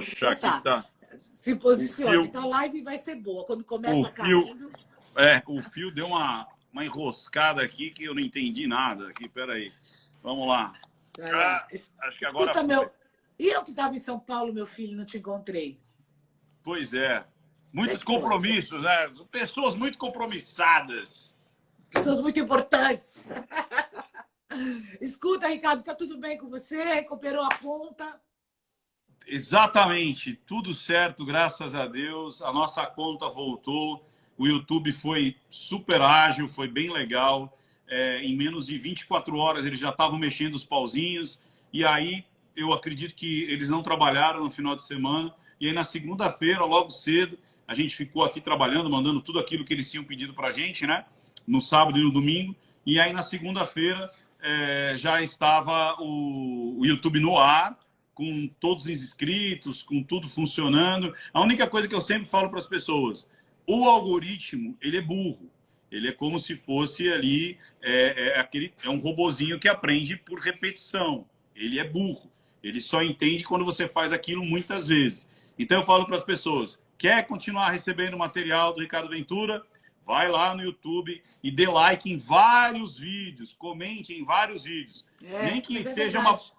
achar Então aqui que tá. tá Se o posicione. fio, Então a live vai ser boa. Quando o começa fio, caindo. o fio deu uma enroscada aqui que eu não entendi nada aqui, peraí. Vamos lá. Vai lá. Acho que agora Escuta, foi. meu. E eu que estava em São Paulo, meu filho, não te encontrei. Pois é. Como é Muitos que pode? compromissos, né? Pessoas muito compromissadas. Pessoas muito importantes. Escuta, Ricardo, tá tudo bem com você? Recuperou a conta? Exatamente, tudo certo, graças a Deus. A nossa conta voltou. O YouTube foi super ágil, foi bem legal. Em menos de 24 horas eles já estavam mexendo os pauzinhos. E aí eu acredito que eles não trabalharam no final de semana. E aí na segunda-feira, logo cedo, a gente ficou aqui trabalhando, mandando tudo aquilo que eles tinham pedido para a gente, né? No sábado e no domingo. E aí na segunda-feira já estava o YouTube no ar, com todos os inscritos, com tudo funcionando. A única coisa que eu sempre falo para as pessoas, o algoritmo, ele é burro. Ele é como se fosse ali, é um robozinho que aprende por repetição. Ele é burro. Ele só entende quando você faz aquilo muitas vezes. Então eu falo para as pessoas, quer continuar recebendo material do Ricardo Ventura? Vai lá no YouTube e dê like em vários vídeos, comente em vários vídeos. Nem que Mas é seja uma verdade.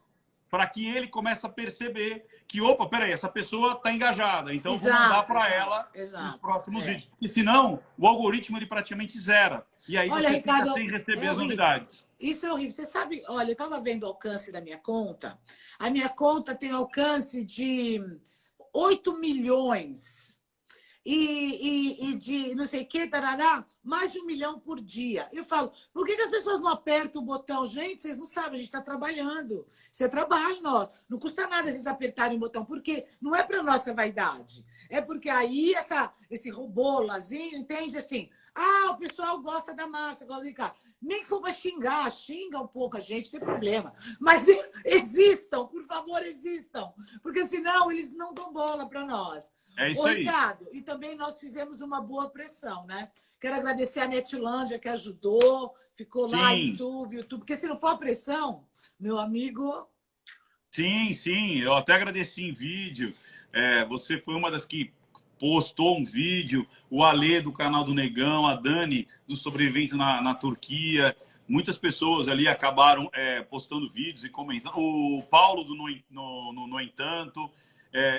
para que ele comece a perceber que, opa, peraí, essa pessoa está engajada, então eu vou mandar Exato, para exato, ela os exato. próximos vídeos. Porque senão, o algoritmo ele praticamente zera. E aí Olha, você fica Ricardo, sem receber é as horrível. novidades. Isso é horrível. Você sabe, olha, eu estava vendo o alcance da minha conta. A minha conta tem alcance de 8 milhões. E de não sei o que, tarará, mais de 1 milhão por dia. Eu falo, por que as pessoas não apertam o botão? Gente, vocês não sabem, a gente está trabalhando. Isso é trabalho nosso. Não custa nada vocês apertarem o botão, porque não é para nossa vaidade. É porque aí esse robô, lazinho, entende assim? O pessoal gosta da Márcia, gosta do Ricardo. Nem que for para xingar, xinga um pouco a gente, não tem problema. Mas existam, por favor, existam. Porque senão eles não dão bola para nós. É Ô, isso aí. Ricardo, e também nós fizemos uma boa pressão, né? Quero agradecer a Netlândia, que ajudou, ficou lá, Sim, YouTube, porque se não for a pressão, meu amigo. sim, sim. Eu até agradeci em vídeo. Você foi uma das que postou um vídeo. O Alê do canal do Negão, a Dani do Sobrevivente na Turquia. Muitas pessoas ali acabaram postando vídeos e comentando. O Paulo do No Entanto.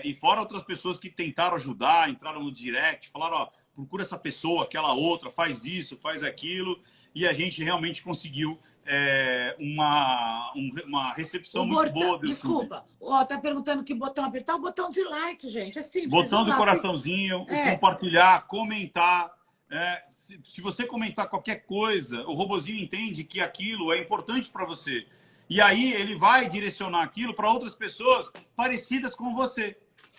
E fora outras pessoas que tentaram ajudar, entraram no direct, falaram, ó, procura essa pessoa, aquela outra, faz isso, faz aquilo. E a gente realmente conseguiu uma recepção muito boa do YouTube. Desculpa, tá perguntando que botão apertar? O botão de like, gente. É simples, vocês Botão vão do lá. coraçãozinho, o É, compartilhar, comentar. Se você comentar qualquer coisa, o robozinho entende que aquilo é importante para você. E aí ele vai direcionar aquilo para outras pessoas parecidas com você.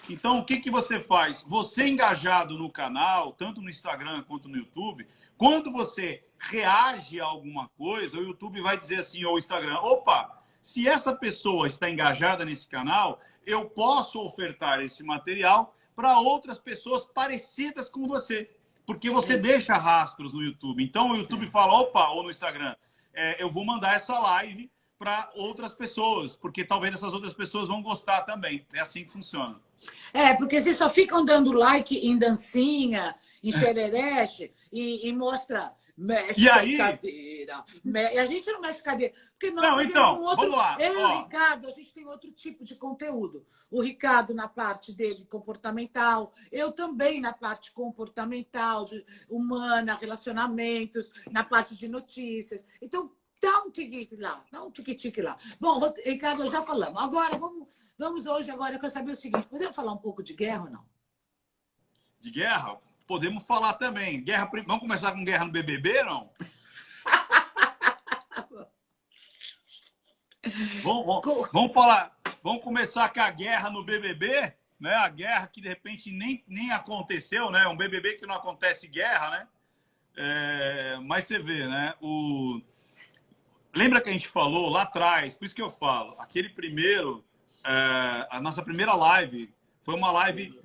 Então, o que, que você faz? Você engajado no canal, tanto no Instagram quanto no YouTube, quando você reage a alguma coisa, o YouTube vai dizer assim, ou o Instagram, opa, se essa pessoa está engajada nesse canal, eu posso ofertar esse material para outras pessoas parecidas com você. Porque você isso. deixa rastros no YouTube. Então, o YouTube fala, opa, ou no Instagram, eu vou mandar essa live para outras pessoas, porque talvez essas outras pessoas vão gostar também. É assim que funciona. Porque vocês só ficam dando like em dancinha, em xerereche, e mostra, E mexe a aí, cadeira. E a gente não mexe cadeira, porque nós não, fazemos então, um outro. vamos lá. Eu e o Ó, Ricardo, a gente tem outro tipo de conteúdo. O Ricardo na parte dele comportamental, eu também na parte comportamental, humana, relacionamentos, na parte de notícias. Então, dá um tique lá, dá um tique-tique lá. Bom, Ricardo, já falamos. Agora, vamos hoje, agora, eu quero saber o seguinte, podemos falar um pouco de guerra ou não? de guerra, podemos falar também. Vamos começar com guerra no BBB, não? Vamos falar. Vamos começar com a guerra no BBB, né? A guerra que de repente nem aconteceu, né? Um BBB que não acontece guerra, né? Mas você vê, né? Lembra que a gente falou lá atrás? Por isso que eu falo. Aquele primeiro, a nossa primeira live foi uma live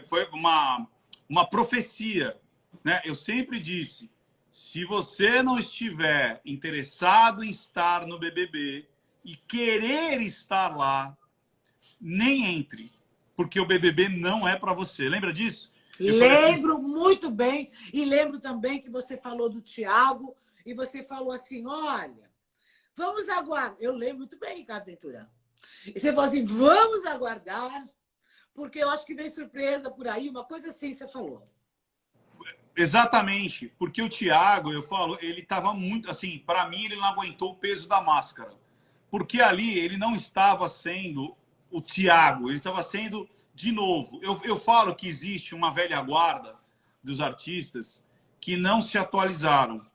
foi uma profecia, né? Eu sempre disse, se você não estiver interessado em estar no BBB e querer estar lá, nem entre. porque o BBB não é para você. Lembra disso? Lembro muito bem. E lembro também que você falou do Thiago e você falou assim, olha, vamos aguardar. Eu lembro muito bem, Ricardo Ventura. E você falou assim, vamos aguardar, porque eu acho que vem surpresa por aí, uma coisa assim você falou. Exatamente, porque o Thiago, eu falo, ele estava muito, assim, para mim ele não aguentou o peso da máscara. Porque ali ele não estava sendo o Thiago, ele estava sendo, de novo, eu falo que existe uma velha guarda dos artistas que não se atualizaram.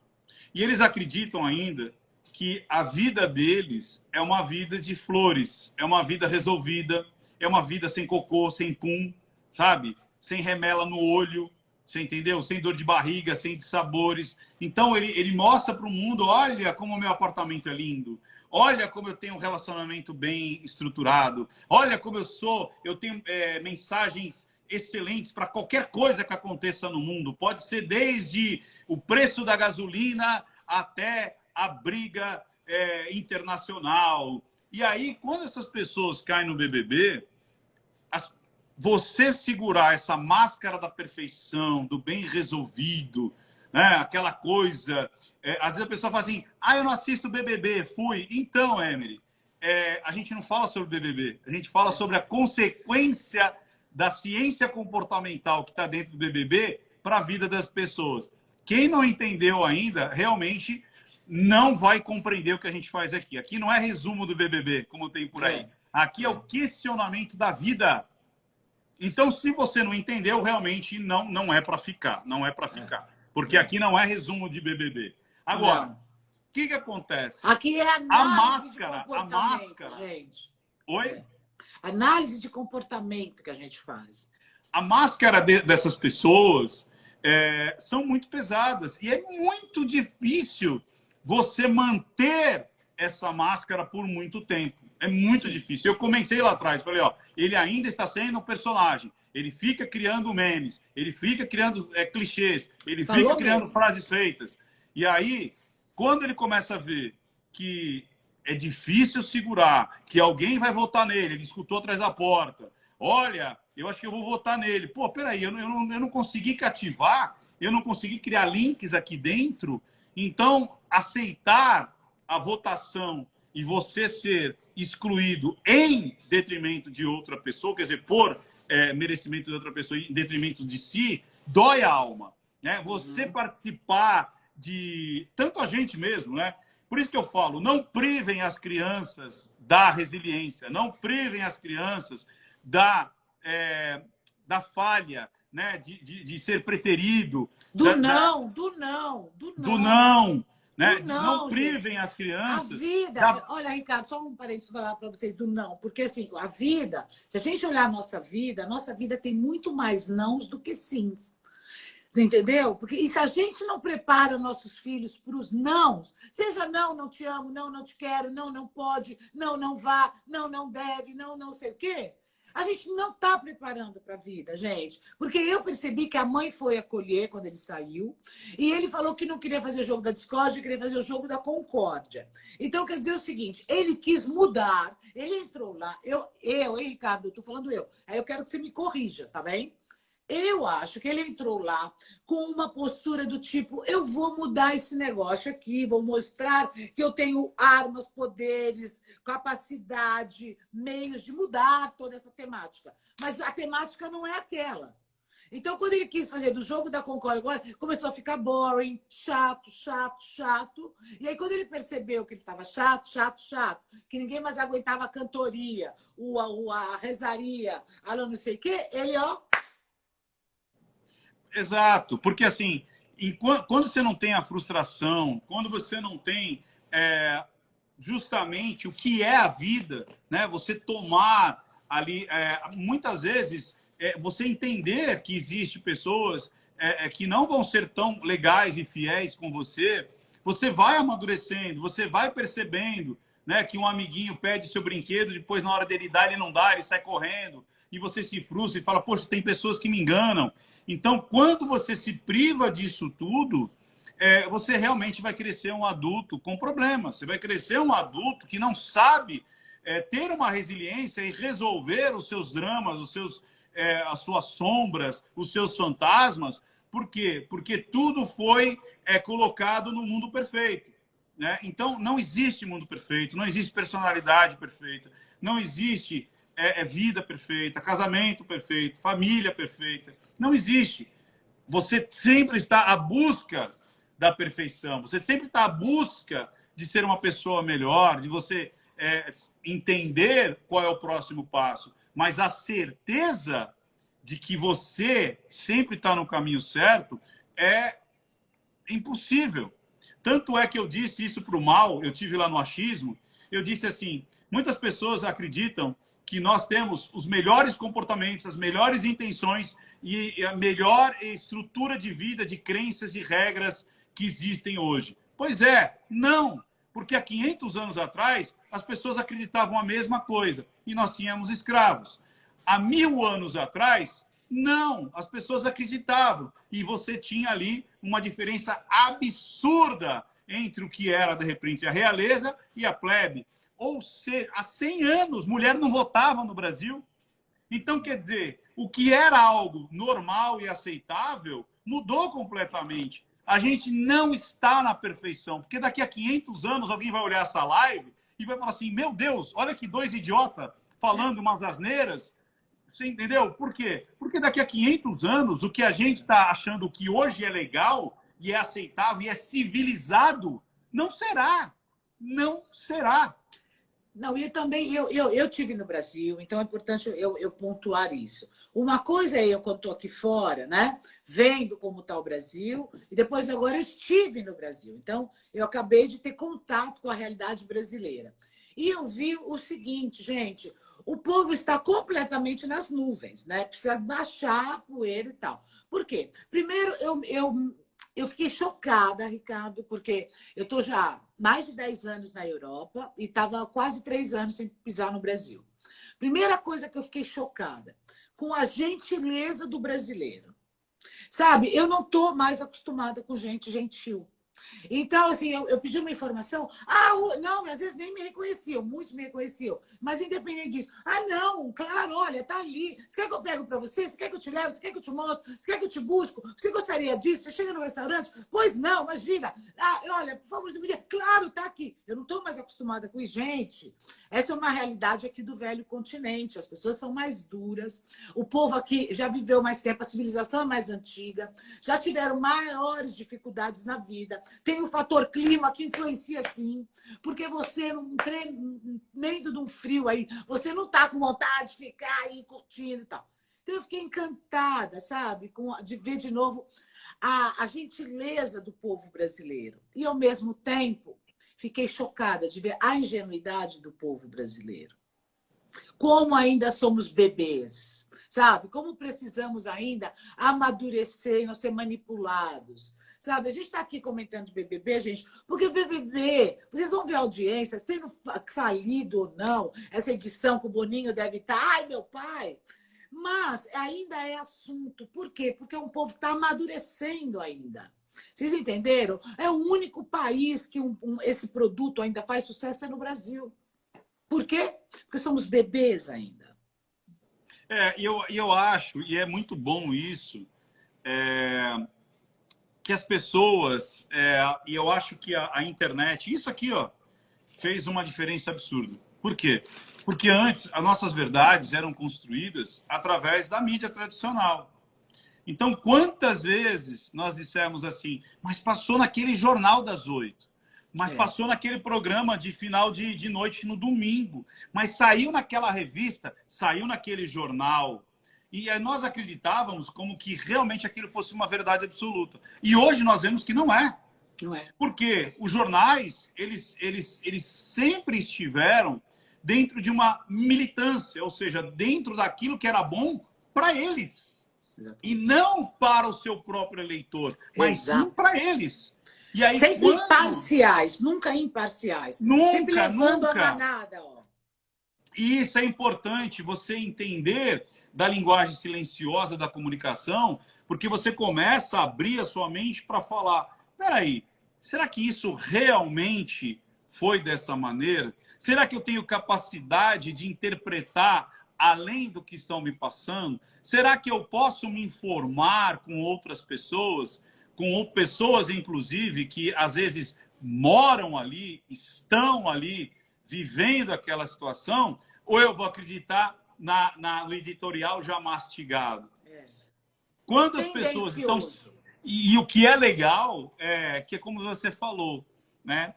E eles acreditam ainda que a vida deles é uma vida de flores, é uma vida resolvida, é uma vida sem cocô, sem pum, sabe? Sem remela no olho, você entendeu? Sem dor de barriga, sem dissabores. Então ele mostra para o mundo, olha como o meu apartamento é lindo, olha como eu tenho um relacionamento bem estruturado, olha como eu tenho mensagens excelentes para qualquer coisa que aconteça no mundo. Pode ser desde o preço da gasolina até a briga internacional. E aí, quando essas pessoas caem no BBB, você segurar essa máscara da perfeição, do bem resolvido, né? Aquela coisa... às vezes a pessoa fala assim, eu não assisto BBB, fui. Então, Emily, a gente não fala sobre BBB, a gente fala sobre a consequência da ciência comportamental que está dentro do BBB para a vida das pessoas. Quem não entendeu ainda, realmente não vai compreender o que a gente faz aqui. Aqui não é resumo do BBB, como tem por aí. Aqui é o questionamento da vida. Então, se você não entendeu, realmente não é para ficar. Não é para ficar. Porque aqui não é resumo de BBB. Agora, o que acontece? Aqui é análise de comportamento, a máscara, gente. Oi? Análise de comportamento que a gente faz. A máscara dessas pessoas são muito pesadas. E é muito difícil você manter essa máscara por muito tempo. É muito difícil. Eu comentei lá atrás, falei, ele ainda está sendo um personagem. Ele fica criando memes, ele fica criando clichês, ele fica criando frases feitas. E aí, quando ele começa a ver que é difícil segurar, que alguém vai votar nele, ele escutou atrás da porta, olha, eu acho que eu vou votar nele. Pô, peraí, eu não consegui cativar, eu não consegui criar links aqui dentro, então aceitar a votação e você ser excluído em detrimento de outra pessoa, quer dizer, por merecimento de outra pessoa em detrimento de si, dói a alma, né? Você participar de... Tanto a gente mesmo, né? Por isso que eu falo, não privem as crianças da resiliência, não privem as crianças da falha, né? De ser preterido. Do não. Né? Não privem as crianças. A vida, olha, Ricardo, só um parênteses falar para vocês do não, porque assim, a vida, se a gente olhar a nossa vida tem muito mais nãos do que sims. Entendeu? Porque e se a gente não prepara nossos filhos para os nãos, seja não te amo, não te quero, não pode, não vá, não deve, não sei o quê, a gente não está preparando para a vida, gente. Porque eu percebi que a mãe foi acolher quando ele saiu e ele falou que não queria fazer o jogo da discórdia, queria fazer o jogo da concórdia. Então, quer dizer o seguinte, ele quis mudar, ele entrou lá, hein, Ricardo, estou falando eu. Aí eu quero que você me corrija, tá bem? Eu acho que ele entrou lá com uma postura do tipo, eu vou mudar esse negócio aqui, vou mostrar que eu tenho armas, poderes, capacidade, meios de mudar toda essa temática. Mas a temática não é aquela. Então, quando ele quis fazer do jogo da concórdia, começou a ficar boring, chato. E aí, quando ele percebeu que ele estava chato, que ninguém mais aguentava a cantoria, a rezaria, a não sei o quê, ele, Exato, porque assim, quando você não tem a frustração, quando você não tem justamente o que é a vida, né? Você tomar ali, muitas vezes, você entender que existe pessoas que não vão ser tão legais e fiéis com você, você vai amadurecendo, você vai percebendo, né, que um amiguinho pede seu brinquedo, depois na hora dele dar, ele não dá, ele sai correndo, e você se frustra e fala, poxa, tem pessoas que me enganam. Então, quando você se priva disso tudo, você realmente vai crescer um adulto com problemas. Você vai crescer um adulto que não sabe ter uma resiliência e resolver os seus dramas, as suas sombras, os seus fantasmas. Por quê? Porque tudo foi colocado no mundo perfeito, né? Então, não existe mundo perfeito, não existe personalidade perfeita, não existe vida perfeita, casamento perfeito, família perfeita. Não existe. Você sempre está à busca da perfeição, você sempre está à busca de ser uma pessoa melhor, de você entender qual é o próximo passo. Mas a certeza de que você sempre está no caminho certo é impossível. Tanto é que eu disse isso para o Mal, eu tive lá no achismo, eu disse assim, muitas pessoas acreditam que nós temos os melhores comportamentos, as melhores intenções e a melhor estrutura de vida, de crenças e regras que existem hoje. Pois é, não. Porque há 500 anos atrás, as pessoas acreditavam a mesma coisa e nós tínhamos escravos. Há 1000 anos atrás, não. As pessoas acreditavam e você tinha ali uma diferença absurda entre o que era, de repente, a realeza e a plebe. Ou seja, há 100 anos, mulher não votava no Brasil. Então, quer dizer, o que era algo normal e aceitável mudou completamente. A gente não está na perfeição, porque daqui a 500 anos alguém vai olhar essa live e vai falar assim, meu Deus, olha que dois idiotas falando umas asneiras. Você entendeu? Por quê? Porque daqui a 500 anos, o que a gente está achando que hoje é legal e é aceitável e é civilizado, não será. Não será. Não, e também eu tive no Brasil, então é importante eu pontuar isso. Uma coisa é eu, quando estou aqui fora, né, vendo como está o Brasil, e depois agora eu estive no Brasil. Então, eu acabei de ter contato com a realidade brasileira. E eu vi o seguinte, gente, o povo está completamente nas nuvens, né? Precisa baixar a poeira e tal. Por quê? Primeiro, eu fiquei chocada, Ricardo, porque eu estou já mais de 10 anos na Europa e estava quase 3 anos sem pisar no Brasil. Primeira coisa que eu fiquei chocada, com a gentileza do brasileiro. Sabe, eu não estou mais acostumada com gente gentil. Então, assim, eu pedi uma informação. Não, às vezes nem me reconheciam, muitos me reconheciam. Mas independente disso. Não, claro, olha, tá ali. Você quer que eu pego para você? Você quer que eu te leve? Você quer que eu te mostre? Você quer que eu te busco? Você gostaria disso? Você chega no restaurante? Pois não, imagina. Olha, por favor, me diga. Claro, tá aqui. Eu não estou mais acostumada com isso. Gente, essa é uma realidade aqui do velho continente. As pessoas são mais duras. O povo aqui já viveu mais tempo, a civilização é mais antiga. Já tiveram maiores dificuldades na vida. Tem o fator clima que influencia, sim, porque você não treina meio de um frio aí, você não está com vontade de ficar aí curtindo e tal. Então eu fiquei encantada, sabe, de ver de novo a gentileza do povo brasileiro. E ao mesmo tempo, fiquei chocada de ver a ingenuidade do povo brasileiro. Como ainda somos bebês, sabe? Como precisamos ainda amadurecer e não ser manipulados. Sabe, a gente está aqui comentando de BBB, gente, porque BBB, vocês vão ver audiências, tendo falido ou não, essa edição que o Boninho deve estar, ai, meu pai, mas ainda é assunto. Por quê? Porque o povo está amadurecendo ainda. Vocês entenderam? É o único país que esse produto ainda faz sucesso é no Brasil. Por quê? Porque somos bebês ainda. Eu acho, e é muito bom isso, que as pessoas, e eu acho que a internet, isso aqui, ó, fez uma diferença absurda. Por quê? Porque antes as nossas verdades eram construídas através da mídia tradicional. Então, quantas vezes nós dissemos assim, mas passou naquele jornal das 8, mas passou naquele programa de final de noite no domingo, mas saiu naquela revista, saiu naquele jornal. E nós acreditávamos como que realmente aquilo fosse uma verdade absoluta. E hoje nós vemos que não é. Não é. Porque os jornais, eles sempre estiveram dentro de uma militância, ou seja, dentro daquilo que era bom para eles. Exatamente. E não para o seu próprio eleitor, mas sim para eles. E aí, sempre imparciais, nunca imparciais. Nunca, sempre levando nunca. A manada. Ó. E isso é importante, você entender da linguagem silenciosa da comunicação, porque você começa a abrir a sua mente para falar, peraí, será que isso realmente foi dessa maneira? Será que eu tenho capacidade de interpretar além do que estão me passando? Será que eu posso me informar com outras pessoas, com pessoas, inclusive, que às vezes moram ali, estão ali, vivendo aquela situação? Ou eu vou acreditar no editorial já mastigado? Quando as pessoas estão... E o que é legal é que, como você falou, né?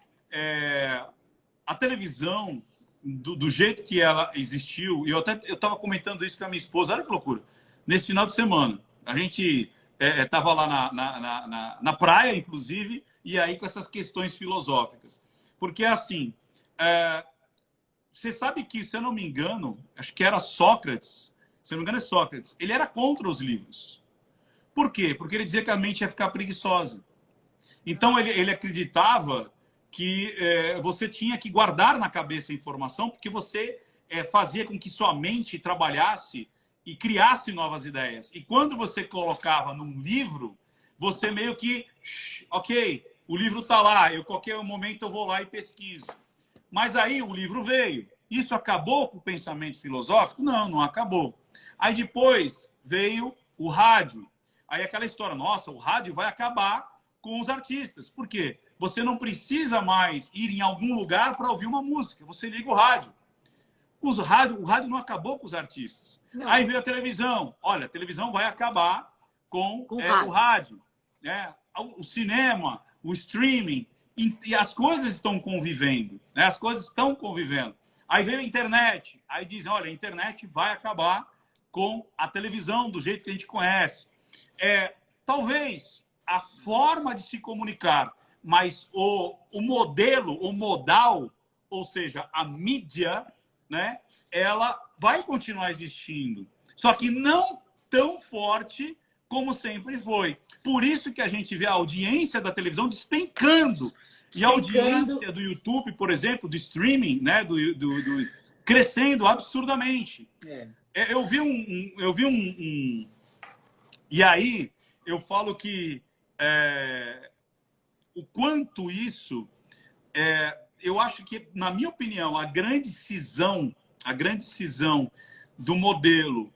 A televisão, do jeito que ela existiu, e eu estava comentando isso com a minha esposa, olha que loucura, nesse final de semana, a gente estava lá na praia, inclusive, e aí com essas questões filosóficas. Porque, assim, você sabe que, se eu não me engano, acho que era Sócrates, se eu não me engano é Sócrates, ele era contra os livros. Por quê? Porque ele dizia que a mente ia ficar preguiçosa. Então, ele acreditava que você tinha que guardar na cabeça a informação, porque você fazia com que sua mente trabalhasse e criasse novas ideias. E quando você colocava num livro, você meio que, ok, o livro está lá, qualquer momento eu vou lá e pesquiso. Mas aí o livro veio. Isso acabou com o pensamento filosófico? Não, não acabou. Aí depois veio o rádio. Aí aquela história, nossa, o rádio vai acabar com os artistas. Por quê? Você não precisa mais ir em algum lugar para ouvir uma música. Você liga o rádio. O rádio não acabou com os artistas. Não. Aí veio a televisão. Olha, a televisão vai acabar com o rádio. Né? O cinema, o streaming. E as coisas estão convivendo. Né? As coisas estão convivendo. Aí veio a internet. Aí dizem, olha, a internet vai acabar com a televisão do jeito que a gente conhece. Talvez a forma de se comunicar, mas o modelo, o modal, ou seja, a mídia, né, ela vai continuar existindo. Só que não tão forte como sempre foi. Por isso que a gente vê a audiência da televisão despencando. E a audiência do YouTube, por exemplo, do streaming, né, crescendo absurdamente. Eu vi um... E aí, eu falo que o quanto isso... eu acho que, na minha opinião, a grande cisão do modelo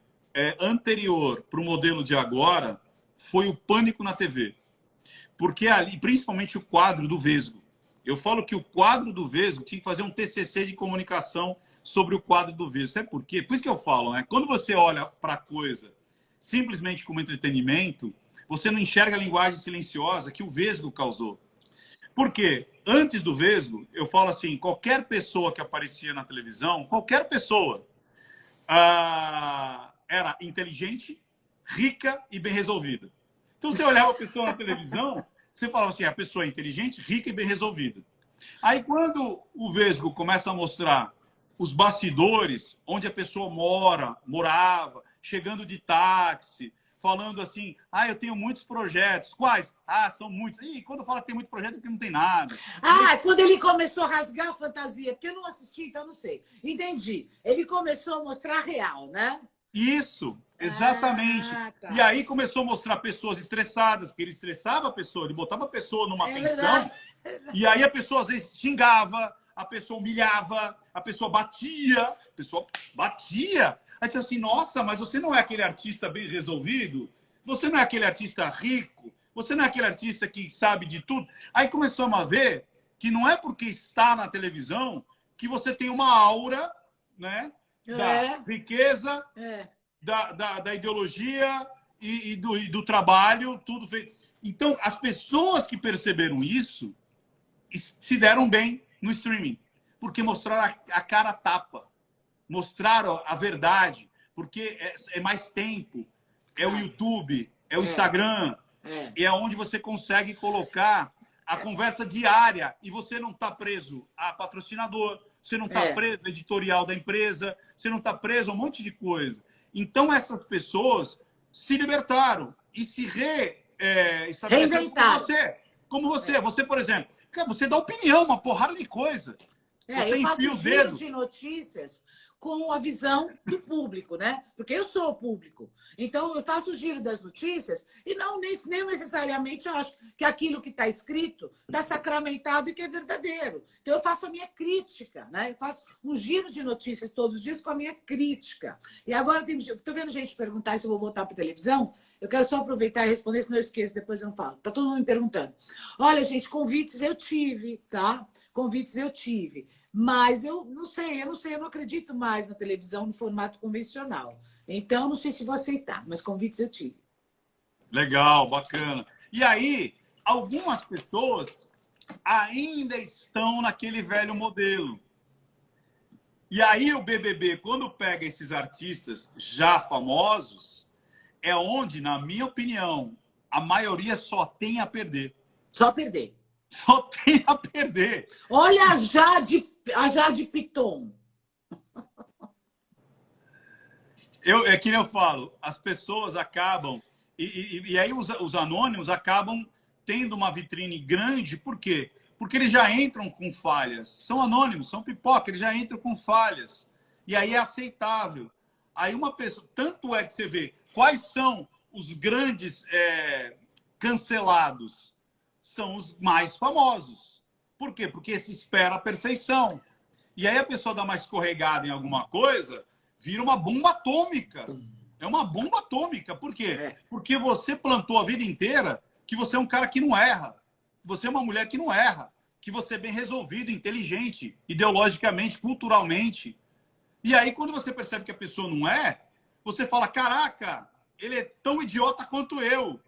anterior para o modelo de agora foi o pânico na TV. Porque ali, principalmente o quadro do Vesgo. Eu falo que o quadro do Vesgo tinha que fazer um TCC de comunicação sobre o quadro do Vesgo. Sabe por quê? Por isso que eu falo, né? Quando você olha para a coisa simplesmente como entretenimento, você não enxerga a linguagem silenciosa que o Vesgo causou. Por quê? Antes do Vesgo, eu falo assim, qualquer pessoa que aparecia na televisão, qualquer pessoa, era inteligente, rica e bem resolvida. Então, você olhava a pessoa na televisão, você falava assim, a pessoa é inteligente, rica e bem resolvida. Aí, quando o Vesgo começa a mostrar os bastidores, onde a pessoa morava, chegando de táxi, falando assim, eu tenho muitos projetos. Quais? São muitos. E quando fala que tem muito projeto, é porque não tem nada. Quando ele começou a rasgar a fantasia, porque eu não assisti, então não sei. Entendi. Ele começou a mostrar a real, né? Isso, exatamente. Tá. E aí começou a mostrar pessoas estressadas, porque ele estressava a pessoa, ele botava a pessoa numa tensão, e aí a pessoa às vezes xingava, a pessoa humilhava, a pessoa batia, Aí você assim, nossa, mas você não é aquele artista bem resolvido? Você não é aquele artista rico? Você não é aquele artista que sabe de tudo? Aí começamos a ver que não é porque está na televisão que você tem uma aura, né, da riqueza, da ideologia e do trabalho, tudo feito. Então, as pessoas que perceberam isso se deram bem no streaming, porque mostraram a cara tapa. Mostraram a verdade, porque é mais tempo, é o YouTube, é o Instagram, é onde você consegue colocar a conversa diária e você não está preso a patrocinador, você não está preso a editorial da empresa, você não está preso a um monte de coisa. Então, essas pessoas se libertaram e se estabeleceram como você. Você, por exemplo, você dá opinião, uma porrada de coisa. Você Eu faço enfia o giro dedo. de notícias com a visão do público, né? Porque eu sou o público. Então, eu faço o giro das notícias e não nem necessariamente acho que aquilo que está escrito está sacramentado e que é verdadeiro. Então, eu faço a minha crítica, né? Eu faço um giro de notícias todos os dias com a minha crítica. E agora, estou vendo gente perguntar se eu vou voltar para a televisão. Eu quero só aproveitar e responder, senão eu esqueço, depois eu não falo. Está todo mundo me perguntando. Olha, gente, convites eu tive, tá? Convites eu tive. Mas eu não sei, eu não acredito mais na televisão no formato convencional. Então, não sei se vou aceitar, mas convites eu tive. Legal, bacana. E aí, algumas pessoas ainda estão naquele velho modelo. E aí o BBB, quando pega esses artistas já famosos, é onde, na minha opinião, a maioria só tem a perder. Só perder. Só tem a perder. Olha a Jade Piton. É que nem eu falo, as pessoas acabam... E aí os anônimos acabam tendo uma vitrine grande, por quê? Porque eles já entram com falhas. São anônimos, são pipoca, eles já entram com falhas. E aí é aceitável. Aí uma pessoa... Tanto é que você vê quais são os grandes cancelados. São os mais famosos. Por quê? Porque se espera a perfeição. E aí a pessoa dá uma escorregada em alguma coisa, vira uma bomba atômica. É uma bomba atômica. Por quê? Porque você plantou a vida inteira que você é um cara que não erra. Você é uma mulher que não erra. Que você é bem resolvido, inteligente, ideologicamente, culturalmente. E aí, quando você percebe que a pessoa não é, você fala, caraca, ele é tão idiota quanto eu.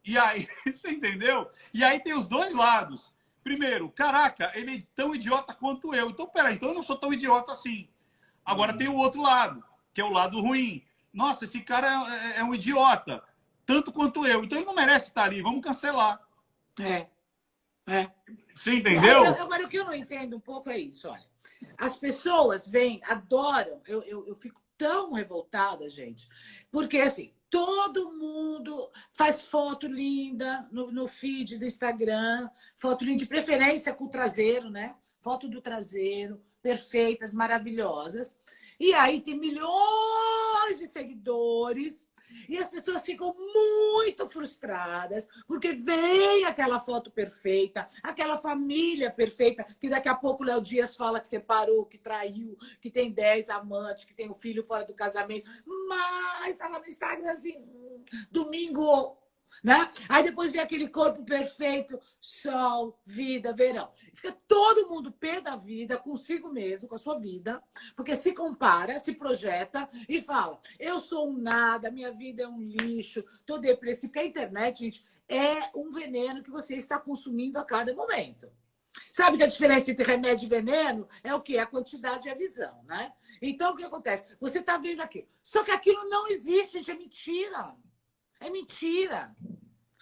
E aí, você entendeu? E aí tem os dois lados. Primeiro, caraca, ele é tão idiota quanto eu. Então, peraí, então eu não sou tão idiota assim. Agora tem o outro lado, que é o lado ruim. Nossa, esse cara é um idiota, tanto quanto eu. Então ele não merece estar ali, vamos cancelar. É, é. Você entendeu? Agora, o que eu não entendo um pouco é isso, olha. As pessoas vêm, adoram. Eu fico tão revoltada, gente. Porque, assim, todo mundo faz foto linda no feed do Instagram. Foto linda, de preferência com o traseiro, né? Foto do traseiro, perfeitas, maravilhosas. E aí tem milhões de seguidores. E as pessoas ficam muito frustradas, porque vem aquela foto perfeita, aquela família perfeita, que daqui a pouco o Léo Dias fala que separou, que traiu, que tem 10 amantes, que tem um filho fora do casamento, mas estava no Instagramzinho, domingo, né? Aí depois vem aquele corpo perfeito, sol, vida, verão. Fica todo mundo pé da vida, consigo mesmo, com a sua vida, porque se compara, se projeta e fala, eu sou um nada, minha vida é um lixo, tô depressiva. Porque a internet, gente, é um veneno que você está consumindo a cada momento. Sabe que a diferença entre remédio e veneno é o quê? A quantidade e a visão, né? Então, o que acontece? Você está vendo aquilo. Só que aquilo não existe, gente, é mentira. É mentira.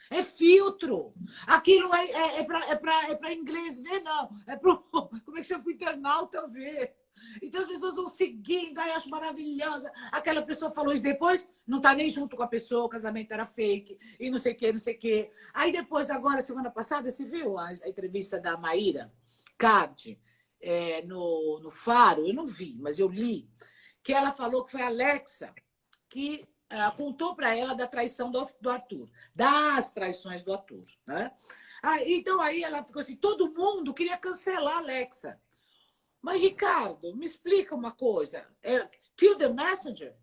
É filtro. Aquilo é para inglês ver, não. É para como é que chama? Para o internauta ver. Então as pessoas vão seguindo, aí acho maravilhosa. Aquela pessoa falou isso depois, não está nem junto com a pessoa, o casamento era fake, e não sei o que, não sei o que. Aí depois, agora, semana passada, você viu a entrevista da Maíra Card no Faro? Eu não vi, mas eu li, que ela falou que foi a Alexa que contou para ela da traição do Arthur, das traições do Arthur. Né? Então aí ela ficou assim, todo mundo queria cancelar a Alexa. Mas, Ricardo, me explica uma coisa. Kill the messenger?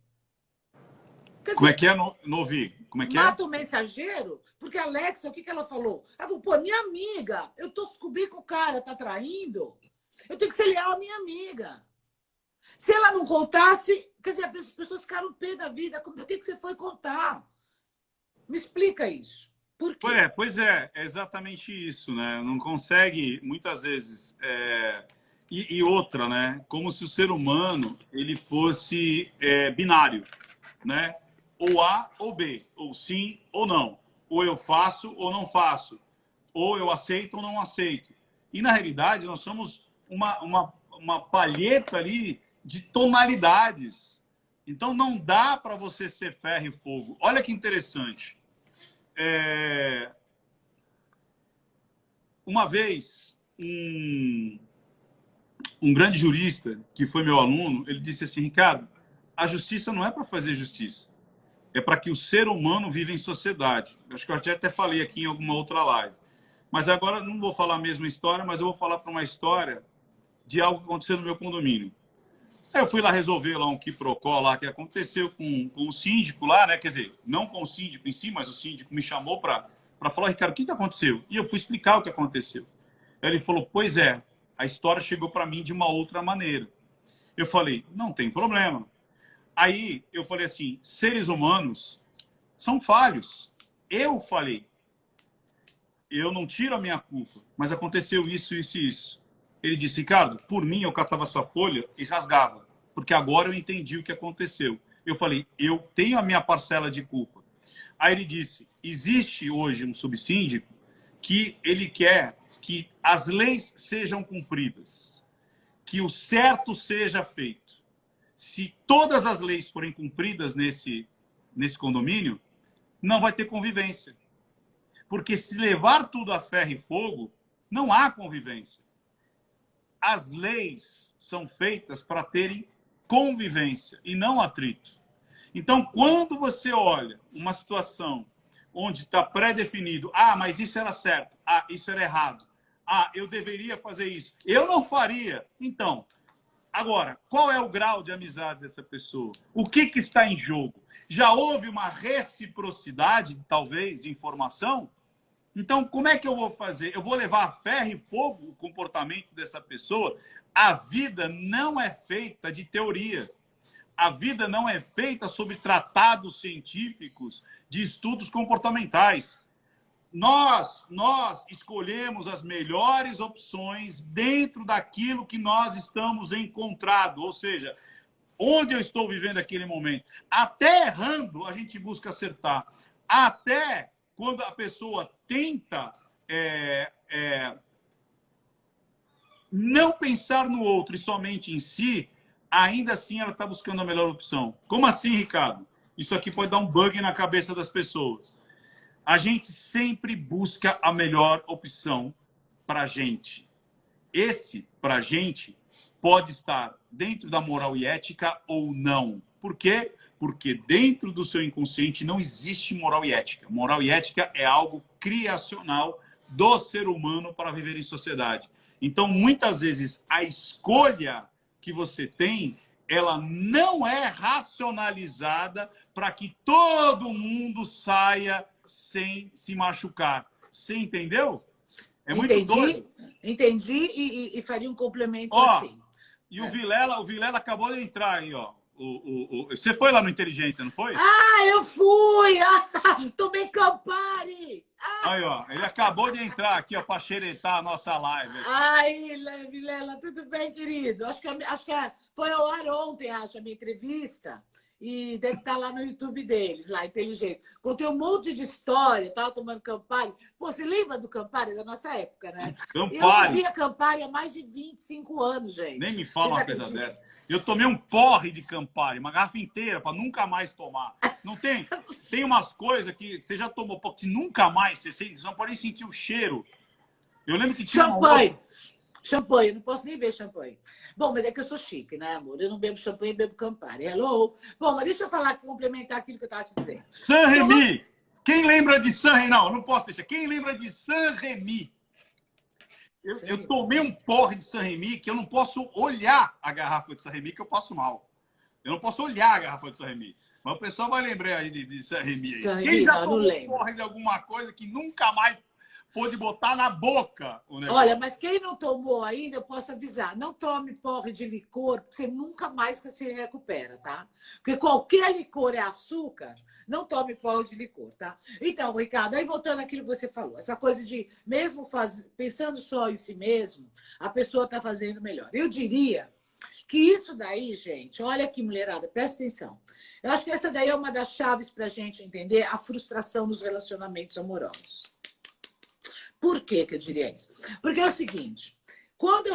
Quer Como é dizer, que é? Não ouvi. Como é que é? mata o mensageiro? Porque a Alexa, o que ela falou? Ela falou, pô, minha amiga, eu tô descobrindo que o cara tá traindo, eu tenho que ser leal à minha amiga. Se ela não contasse, quer dizer, as pessoas ficaram pé da vida. Por que você foi contar? Me explica isso. Por quê? Pois é exatamente isso, né? Não consegue, muitas vezes... E outra, né? Como se o ser humano ele fosse binário, né? Ou A ou B, ou sim ou não. Ou eu faço ou não faço. Ou eu aceito ou não aceito. E, na realidade, nós somos uma palheta ali de tonalidades. Então, não dá para você ser ferro e fogo. Olha que interessante. Uma vez, um grande jurista, que foi meu aluno, ele disse assim, Ricardo, a justiça não é para fazer justiça, é para que o ser humano viva em sociedade. Acho que eu até falei aqui em alguma outra live. Mas agora não vou falar a mesma história, mas eu vou falar para uma história de algo que aconteceu no meu condomínio. Aí eu fui lá resolver lá um quiprocó lá que aconteceu com o síndico lá, né? Quer dizer, não com o síndico em si, mas o síndico me chamou para falar, Ricardo, o que aconteceu? E eu fui explicar o que aconteceu. Aí ele falou, pois é, a história chegou para mim de uma outra maneira. Eu falei, não tem problema. Aí eu falei assim, seres humanos são falhos. Eu falei, eu não tiro a minha culpa, mas aconteceu isso, isso e isso. Ele disse, Ricardo, por mim eu catava essa folha e rasgava, porque agora eu entendi o que aconteceu. Eu falei, eu tenho a minha parcela de culpa. Aí ele disse, existe hoje um subsíndico que ele quer que as leis sejam cumpridas, que o certo seja feito. Se todas as leis forem cumpridas nesse condomínio, não vai ter convivência. Porque se levar tudo a ferro e fogo, não há convivência. As leis são feitas para terem convivência e não atrito. Então, quando você olha uma situação onde está pré-definido, mas isso era certo, isso era errado, eu deveria fazer isso, eu não faria. Então, agora, qual é o grau de amizade dessa pessoa? O que está em jogo? Já houve uma reciprocidade, talvez, de informação? Então, como é que eu vou fazer? Eu vou levar a ferro e fogo o comportamento dessa pessoa? A vida não é feita de teoria. A vida não é feita sobre tratados científicos de estudos comportamentais. Nós escolhemos as melhores opções dentro daquilo que nós estamos encontrado. Ou seja, onde eu estou vivendo aquele momento. Até errando, a gente busca acertar. Até quando a pessoa tenta não pensar no outro e somente em si, ainda assim ela está buscando a melhor opção. Como assim, Ricardo? Isso aqui pode dar um bug na cabeça das pessoas. A gente sempre busca a melhor opção para a gente. Esse, para a gente, pode estar dentro da moral e ética ou não. Por quê? Porque dentro do seu inconsciente não existe moral e ética. Moral e ética é algo criacional do ser humano para viver em sociedade. Então, muitas vezes, a escolha que você tem, ela não é racionalizada para que todo mundo saia sem se machucar. Você entendeu? É muito doido. Entendi e faria um complemento assim. E o Vilela acabou de entrar aí, ó. Você foi lá no Inteligência, não foi? Eu fui! Tomei Campari! Aí, ó, ele acabou de entrar aqui, ó, para xeretar a nossa live. Vilela, tudo bem, querido? Acho que foi ao ar ontem, a minha entrevista. E deve estar lá no YouTube deles, lá, Inteligente. Contei um monte de história, tava tomando Campari. Pô, você lembra do Campari da nossa época, né? Campari. Eu não via Campari há mais de 25 anos, gente. Nem me fala uma coisa dessa. Eu tomei um porre de Campari, uma garrafa inteira, para nunca mais tomar. Não tem? Tem umas coisas que você já tomou, porque nunca mais você não pode nem sentir o cheiro. Eu lembro que tinha Champanhe, não posso nem ver champanhe. Bom, mas é que eu sou chique, né, amor? Eu não bebo champanhe, bebo Campari. Hello? Bom, mas deixa eu complementar aquilo que eu estava te dizendo. Saint-Rémy. Quem lembra de Saint-Rémy? Não, eu não posso deixar. Quem lembra de Saint-Rémy? Eu tomei um porre de Saint-Rémy que eu não posso olhar a garrafa de Saint-Rémy que eu passo mal. Eu não posso olhar a garrafa de Saint-Rémy. Mas o pessoal vai lembrar aí de Saint-Rémy. Quem já tomou porre de alguma coisa que nunca mais pôde botar na boca o negócio? Olha, mas quem não tomou ainda, eu posso avisar. Não tome porre de licor, porque você nunca mais se recupera, tá? Porque qualquer licor é açúcar. Não tome porre de licor, tá? Então, Ricardo, aí voltando àquilo que você falou, essa coisa de, mesmo pensando só em si mesmo, a pessoa está fazendo melhor. Eu diria que isso daí, gente, olha aqui, mulherada, presta atenção. Eu acho que essa daí é uma das chaves para a gente entender a frustração nos relacionamentos amorosos. Por que eu diria isso? Porque é o seguinte, Quando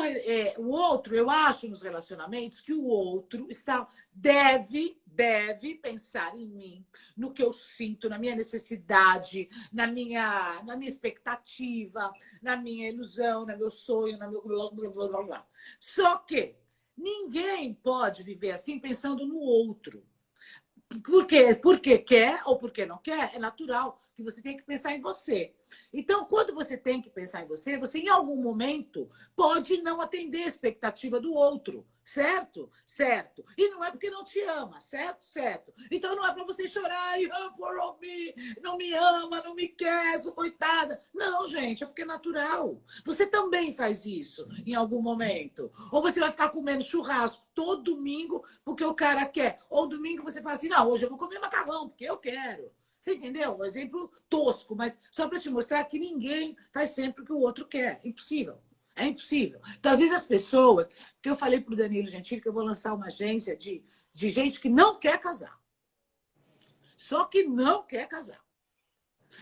o outro, eu acho nos relacionamentos que o outro deve pensar em mim, no que eu sinto, na minha necessidade, na minha expectativa, na minha ilusão, no meu sonho, no meu blá, blá, blá, blá, blá. Só que ninguém pode viver assim pensando no outro. Porque quer ou porque não quer, é natural que você tem que pensar em você. Então, quando você tem que pensar em você, você em algum momento pode não atender a expectativa do outro, certo? Certo. E não é porque não te ama, certo? Certo. Então não é para você chorar e por mim, não me ama, não me quer, sou coitada. Não, gente, é porque é natural. Você também faz isso em algum momento. Ou você vai ficar comendo churrasco todo domingo porque o cara quer. Ou domingo você fala assim, não, hoje eu vou comer macarrão porque eu quero. Você entendeu? Um exemplo tosco, mas só para te mostrar que ninguém faz sempre o que o outro quer. Impossível. É impossível. Então, às vezes, as pessoas... Porque eu falei para o Danilo Gentili que eu vou lançar uma agência de gente que não quer casar. Só que não quer casar.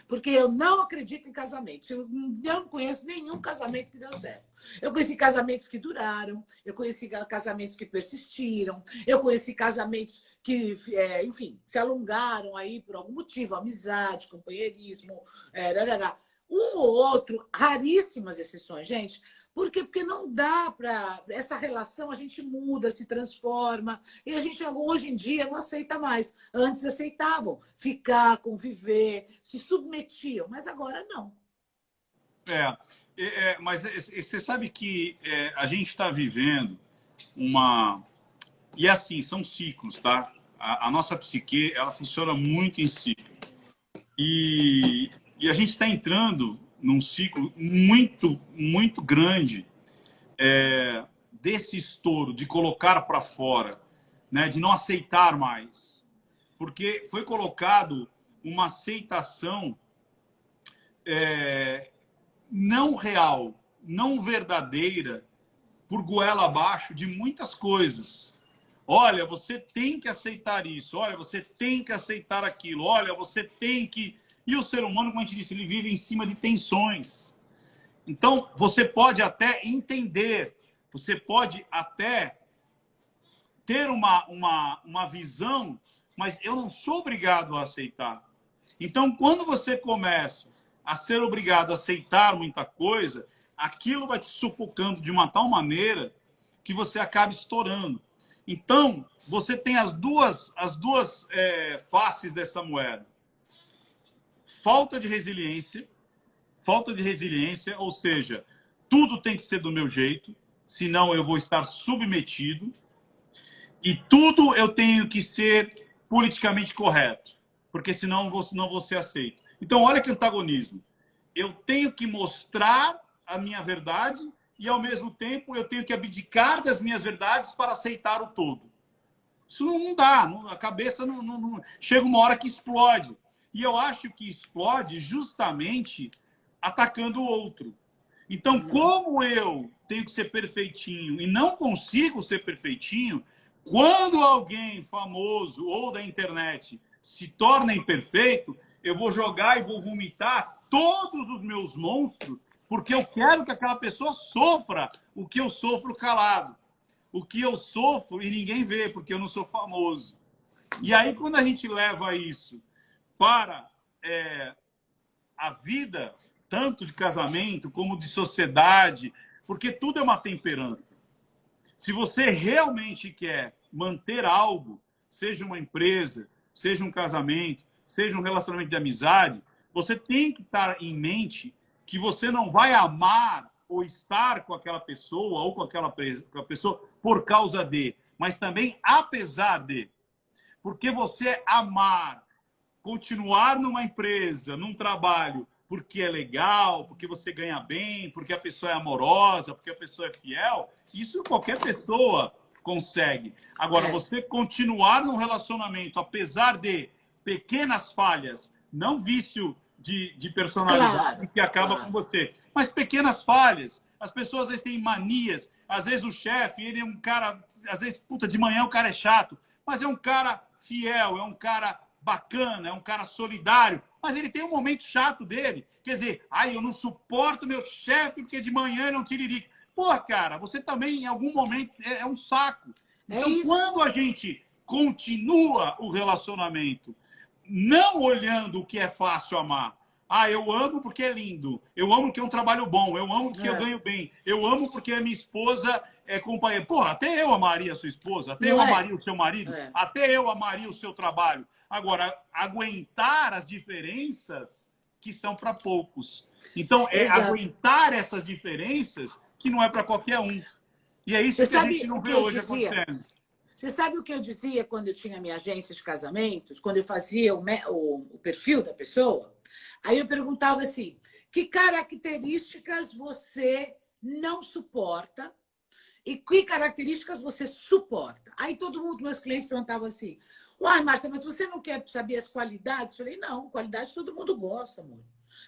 Porque eu não acredito em casamentos. Eu não conheço nenhum casamento que deu certo. Eu conheci casamentos que duraram, eu conheci casamentos que persistiram, eu conheci casamentos que, enfim, se alongaram aí por algum motivo, amizade, companheirismo, um ou outro, raríssimas exceções, gente. Por quê? Porque não dá para... Essa relação a gente muda, se transforma, e a gente hoje em dia não aceita mais. Antes aceitavam ficar, conviver, se submetiam, mas agora não. Mas você sabe que a gente está vivendo uma... E assim, são ciclos, tá? A nossa psique, ela funciona muito em ciclo. E a gente está entrando num ciclo muito, muito grande desse estouro, de colocar para fora, né? De não aceitar mais. Porque foi colocado uma aceitação não real, não verdadeira, por goela abaixo de muitas coisas. Olha, você tem que aceitar isso. Olha, você tem que aceitar aquilo. Olha, você tem que... E o ser humano, como a gente disse, ele vive em cima de tensões. Então, você pode até entender, você pode até ter uma visão, mas eu não sou obrigado a aceitar. Então, quando você começa a ser obrigado a aceitar muita coisa, aquilo vai te sufocando de uma tal maneira que você acaba estourando. Então, você tem as duas faces dessa moeda. Falta de resiliência, ou seja, tudo tem que ser do meu jeito, senão eu vou estar submetido, e tudo eu tenho que ser politicamente correto, porque senão não vou ser aceito. Então, olha que antagonismo. Eu tenho que mostrar a minha verdade e, ao mesmo tempo, eu tenho que abdicar das minhas verdades para aceitar o todo. Isso não dá. A cabeça não... Chega uma hora que explode. E eu acho que explode justamente atacando o outro. Então, como eu tenho que ser perfeitinho e não consigo ser perfeitinho, quando alguém famoso ou da internet se torna imperfeito, eu vou jogar e vou vomitar todos os meus monstros, porque eu quero que aquela pessoa sofra o que eu sofro calado. O que eu sofro e ninguém vê, porque eu não sou famoso. E aí, quando a gente leva isso para a vida, tanto de casamento como de sociedade, porque tudo é uma temperança. Se você realmente quer manter algo, seja uma empresa, seja um casamento, seja um relacionamento de amizade, você tem que estar em mente que você não vai amar ou estar com aquela pessoa ou com aquela pessoa por causa de, mas também apesar de. Porque você amar, continuar numa empresa, num trabalho, porque é legal, porque você ganha bem, porque a pessoa é amorosa, porque a pessoa é fiel, isso qualquer pessoa consegue. Agora, você continuar num relacionamento, apesar de pequenas falhas, não vício de personalidade que acaba com você, mas pequenas falhas. As pessoas às vezes têm manias, às vezes o chefe, ele é um cara, às vezes, puta, de manhã o cara é chato, mas é um cara fiel, é um cara bacana, é um cara solidário, mas ele tem um momento chato dele. Quer dizer, eu não suporto meu chefe porque de manhã ele não tiririca. pô, cara, você também, em algum momento, é um saco. Então, isso. quando a gente continua o relacionamento, não olhando o que é fácil amar. Ah, eu amo porque é lindo. Eu amo porque é um trabalho bom. Eu amo porque eu ganho bem. Eu amo porque a minha esposa é companheira. Porra, até eu amaria a sua esposa. Até eu amaria o seu marido. Até eu amaria o seu trabalho. Agora, aguentar as diferenças que são para poucos. Então, aguentar essas diferenças que não é para qualquer um. E é isso que a gente não vê hoje acontecendo. Você sabe o que eu dizia quando eu tinha minha agência de casamentos, quando eu fazia o perfil da pessoa? Aí eu perguntava assim, que características você não suporta e que características você suporta? Aí todo mundo, meus clientes perguntavam assim, uai, Márcia, mas você não quer saber as qualidades? Eu falei, não, qualidade todo mundo gosta, amor.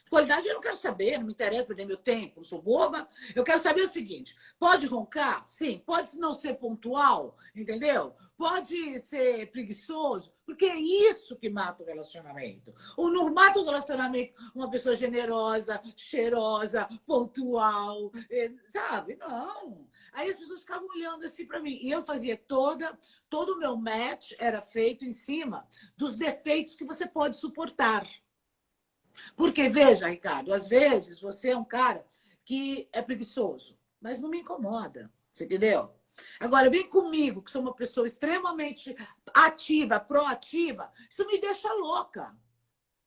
Qualidade eu não quero saber, não me interessa perder meu tempo, não sou boba. Eu quero saber o seguinte, pode roncar? Sim. Pode não ser pontual, entendeu? Pode ser preguiçoso, porque é isso que mata o relacionamento. Ou não mata o relacionamento uma pessoa generosa, cheirosa, pontual, sabe? Não. Aí as pessoas ficavam olhando assim para mim. E eu fazia todo o meu match era feito em cima dos defeitos que você pode suportar. Porque, veja, Ricardo, às vezes você é um cara que é preguiçoso, mas não me incomoda, você entendeu? Agora, vem comigo, que sou uma pessoa extremamente ativa, proativa, isso me deixa louca.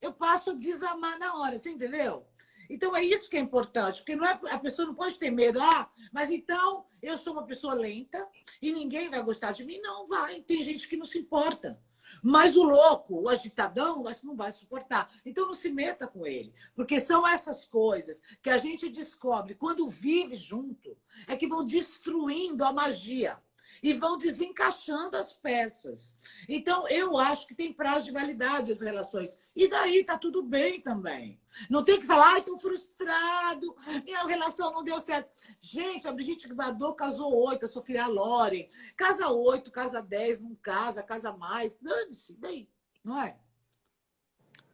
Eu passo a desamar na hora, você entendeu? Então, é isso que é importante, porque não é, a pessoa não pode ter medo. Ah, mas então eu sou uma pessoa lenta e ninguém vai gostar de mim. Não vai, tem gente que não se importa. Mas o louco, o agitadão, não vai suportar. Então não se meta com ele. Porque são essas coisas que a gente descobre quando vive junto, é que vão destruindo a magia e vão desencaixando as peças. Então, eu acho que tem prazo de validade as relações. E daí tá tudo bem também. Não tem que falar, ai, tô frustrado, minha relação não deu certo. Gente, a Brigitte Bardot casou 8, a Sofia Loren. Casa 8, casa 10, não casa mais. Dane-se, daí, não é?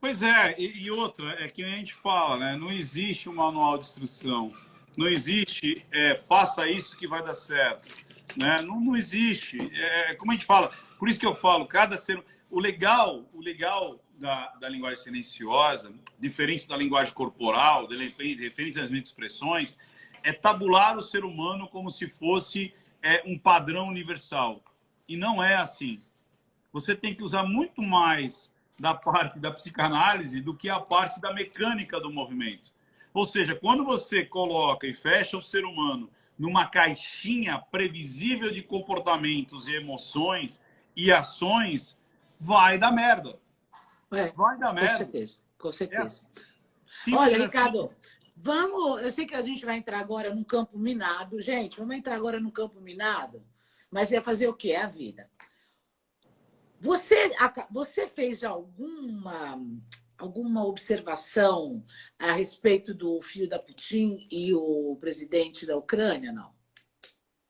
Pois é, e outra, é que a gente fala, né? Não existe um manual de instrução. Não existe, faça isso que vai dar certo. Né? Não existe. Como a gente fala, por isso que eu falo, cada ser. O legal da linguagem silenciosa, diferente da linguagem corporal, diferente das minhas expressões, é tabular o ser humano como se fosse um padrão universal. E não é assim. Você tem que usar muito mais da parte da psicanálise do que a parte da mecânica do movimento. Ou seja, quando você coloca e fecha o ser humano numa caixinha previsível de comportamentos e emoções e ações, vai dar merda. Vai dar merda. Com certeza, com certeza. Assim. Olha, Ricardo, eu sei que a gente vai entrar agora num campo minado. Gente, vamos entrar agora num campo minado, mas ia fazer o quê? É a vida. Você fez alguma observação a respeito do filho da Putin e o presidente da Ucrânia, não?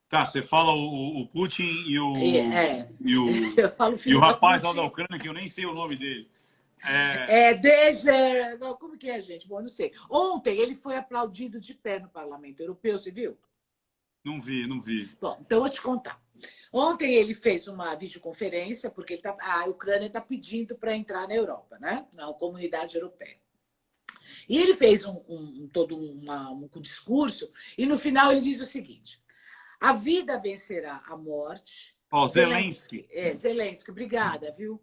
Tá, você fala o Putin e o eu falo e o rapaz lá da Ucrânia, que eu nem sei o nome dele. Como que é, gente? Bom, eu não sei. Ontem ele foi aplaudido de pé no Parlamento Europeu, você viu? Não vi. Bom, então eu vou te contar. Ontem ele fez uma videoconferência, porque a Ucrânia está pedindo para entrar na Europa, né? Na comunidade europeia. E ele fez todo um discurso, e no final ele diz o seguinte: a vida vencerá a morte. Zelensky. Zelensky, obrigada, viu?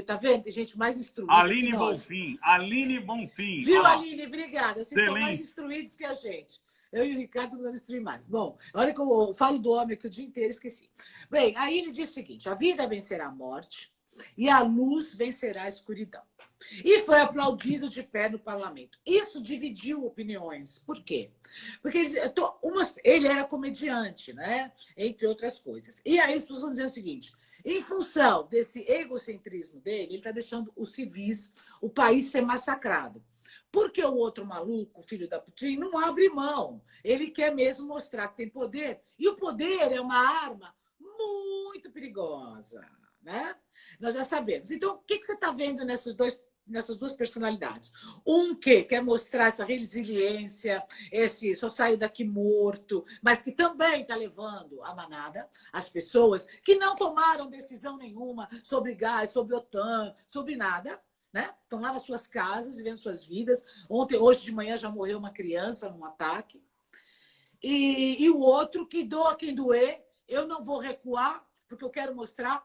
Tá vendo? Tem gente mais instruída Aline que nós. Aline Bonfim. Viu, Aline? Obrigada. Vocês Zelensky. estão mais instruídos que a gente. Eu e o Ricardo não instruir mais. Bom, olha que eu falo do homem que o dia inteiro esqueci. Bem, aí ele diz o seguinte: a vida vencerá a morte e a luz vencerá a escuridão. E foi aplaudido de pé no parlamento. Isso dividiu opiniões. Por quê? Porque ele era comediante, né? Entre outras coisas. E aí as pessoas vão dizer o seguinte: em função desse egocentrismo dele, ele está deixando os civis, o país ser massacrado. Porque o outro maluco, o filho da Putin, não abre mão. Ele quer mesmo mostrar que tem poder. E o poder é uma arma muito perigosa, né? Nós já sabemos. Então, o que você está vendo nesses dois nessas duas personalidades. Um que quer mostrar essa resiliência, esse só saio daqui morto, mas que também está levando a manada, as pessoas que não tomaram decisão nenhuma sobre gás, sobre OTAN, sobre nada, né? Estão lá nas suas casas, vivendo suas vidas. Hoje de manhã já morreu uma criança num ataque. E o outro que doa quem doer, eu não vou recuar, porque eu quero mostrar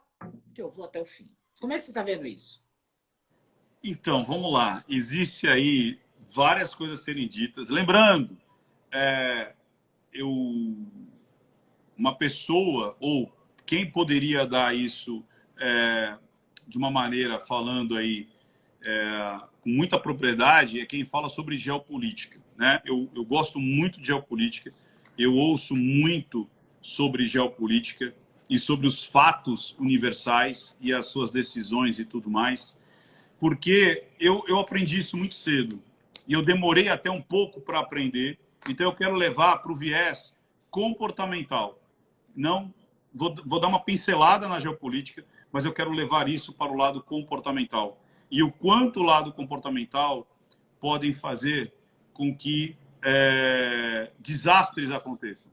que eu vou até o fim. Como é que você está vendo isso? Então, vamos lá. Existe aí várias coisas a serem ditas. Lembrando, uma pessoa, ou quem poderia dar isso de uma maneira, falando aí com muita propriedade, é quem fala sobre geopolítica, né? Eu gosto muito de geopolítica, eu ouço muito sobre geopolítica e sobre os fatos universais e as suas decisões e tudo mais, porque eu aprendi isso muito cedo e eu demorei até um pouco para aprender, então eu quero levar para o viés comportamental. Não vou dar uma pincelada na geopolítica, mas eu quero levar isso para o lado comportamental. E o quanto o lado comportamental podem fazer com que desastres aconteçam.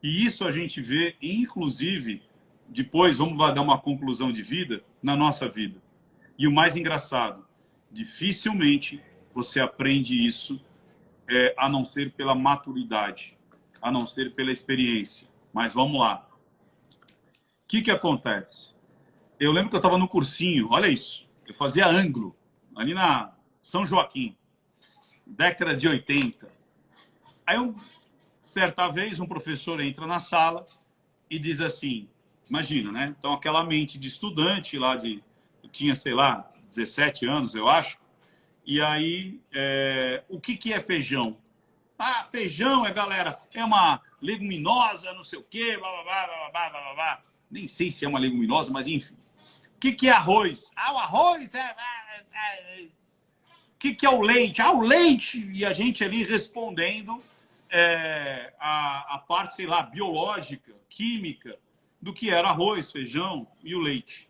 E isso a gente vê, inclusive, depois, vamos dar uma conclusão de vida, na nossa vida. E o mais engraçado, dificilmente você aprende isso a não ser pela maturidade, a não ser pela experiência. Mas vamos lá. O que acontece? Eu lembro que eu estava no cursinho, olha isso, eu fazia ângulo, ali na São Joaquim, década de 80. Aí, certa vez, um professor entra na sala e diz assim, imagina, né? Então, aquela mente de estudante lá eu tinha, sei lá, 17 anos, eu acho. E aí, o que é feijão? Ah, feijão galera, é uma leguminosa, não sei o quê, blá, blá, blá, blá, blá, blá, blá. Nem sei se é uma leguminosa, mas enfim. O que é arroz? Ah, o arroz O que é o leite? Ah, o leite! E a gente ali respondendo a parte, sei lá, biológica, química, do que era arroz, feijão e o leite.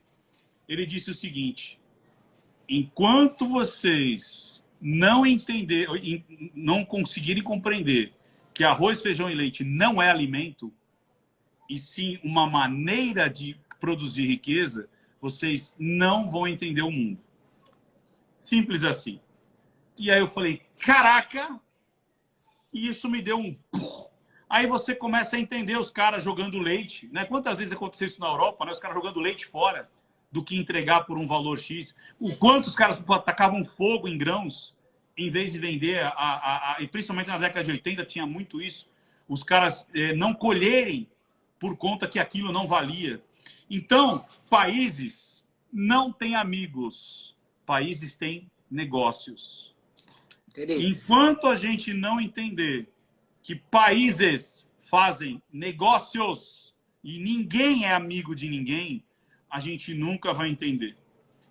Ele disse o seguinte, enquanto vocês não conseguirem compreender que arroz, feijão e leite não é alimento, e sim uma maneira de produzir riqueza, vocês não vão entender o mundo. Simples assim. E aí eu falei, caraca! E isso me deu um... Aí você começa a entender os caras jogando leite, né? Quantas vezes aconteceu isso na Europa, né? Os caras jogando leite fora do que entregar por um valor X. O quanto os caras atacavam fogo em grãos em vez de vender, e principalmente na década de 80 tinha muito isso, os caras não colherem por conta que aquilo não valia. Então, países não têm amigos, países têm negócios. Enquanto a gente não entender que países fazem negócios e ninguém é amigo de ninguém, a gente nunca vai entender.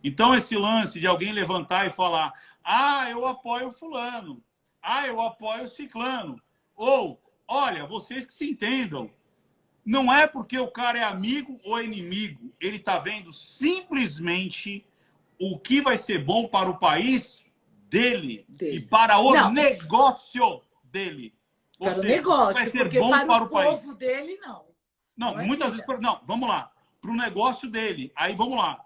Então, esse lance de alguém levantar e falar, ah, eu apoio fulano, ah, eu apoio ciclano, ou, olha, vocês que se entendam, não é porque o cara é amigo ou inimigo, ele está vendo simplesmente o que vai ser bom para o país dele. E para o negócio dele. Ou para seja, o negócio, vai ser bom para o povo país. Dele, não. Não, muitas vezes... Não, vamos lá. Para o negócio dele. Aí, vamos lá.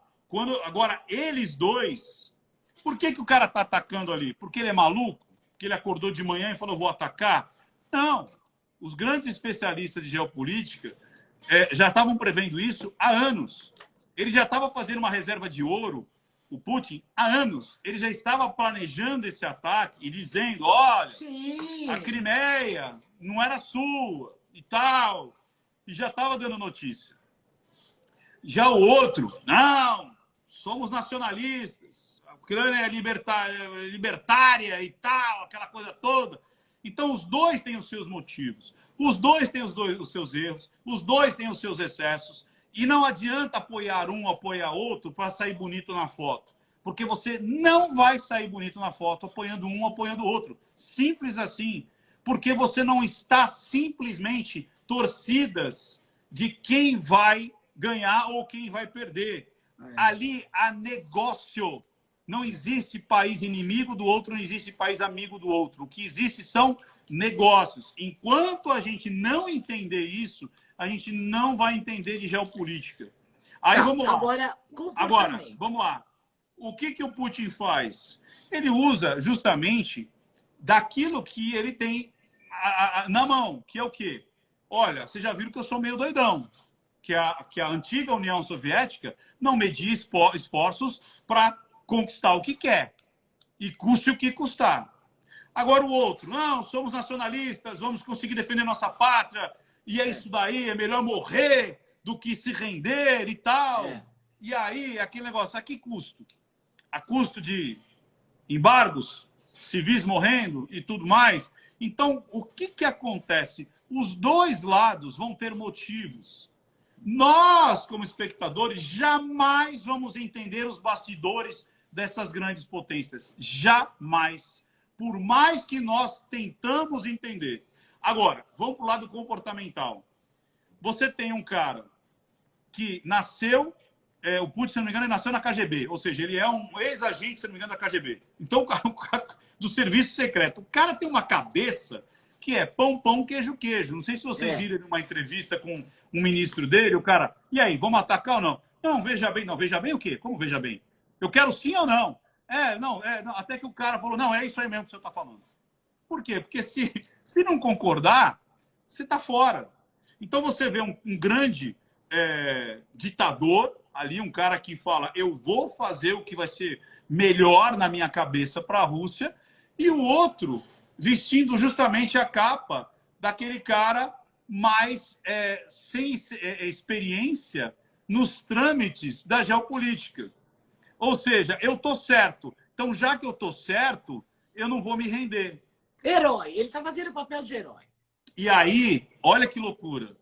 Agora, eles dois... Por que o cara está atacando ali? Porque ele é maluco? Porque ele acordou de manhã e falou, vou atacar? Não. Os grandes especialistas de geopolítica já estavam prevendo isso há anos. Ele já estava fazendo uma reserva de ouro, o Putin, há anos. Ele já estava planejando esse ataque e dizendo, olha, sim, a Crimeia não era sua e tal. E já estava dando notícia. Já o outro, não, somos nacionalistas, a Ucrânia é libertária e tal, aquela coisa toda. Então, os dois têm os seus motivos, os dois têm os seus erros, os dois têm os seus excessos, e não adianta apoiar um, apoiar outro para sair bonito na foto, porque você não vai sair bonito na foto apoiando um, apoiando o outro. Simples assim, porque você não está simplesmente torcidas de quem vai ganhar ou quem vai perder. Ali há negócio. Não existe país inimigo do outro, não existe país amigo do outro. O que existe são negócios. Enquanto a gente não entender isso, a gente não vai entender de geopolítica. Aí Tá, vamos lá. Agora, vamos lá. O que o Putin faz? Ele usa justamente daquilo que ele tem na mão, que é o quê? Olha, vocês já viram que eu sou meio doidão, que a antiga União Soviética não media esforços para conquistar o que quer, e custe o que custar. Agora o outro, não, somos nacionalistas, vamos conseguir defender nossa pátria, e é isso daí, é melhor morrer do que se render e tal. E aí, aquele negócio, a que custo? A custo de embargos, civis morrendo e tudo mais. Então, o que acontece? Os dois lados vão ter motivos. Nós, como espectadores, jamais vamos entender os bastidores dessas grandes potências. Jamais. Por mais que nós tentamos entender. Agora, vamos para o lado comportamental. Você tem um cara que nasceu, o Putin, se não me engano, ele nasceu na KGB. Ou seja, ele é um ex-agente, se não me engano, da KGB. Então, o cara do serviço secreto. O cara tem uma cabeça que é pão, pão, queijo, queijo. Não sei se vocês viram uma entrevista com um ministro dele, o cara, e aí, vamos atacar ou não? Não, veja bem. Não, veja bem o quê? Como veja bem? Eu quero sim ou não? Não, até que o cara falou, não, é isso aí mesmo que você está falando. Por quê? Porque se não concordar, você está fora. Então você vê um grande ditador ali, um cara que fala, eu vou fazer o que vai ser melhor na minha cabeça para a Rússia, e o outro vestindo justamente a capa daquele cara mais sem experiência nos trâmites da geopolítica. Ou seja, eu estou certo. Então, já que eu estou certo, eu não vou me render. Herói. Ele está fazendo o papel de herói. E aí, olha que loucura.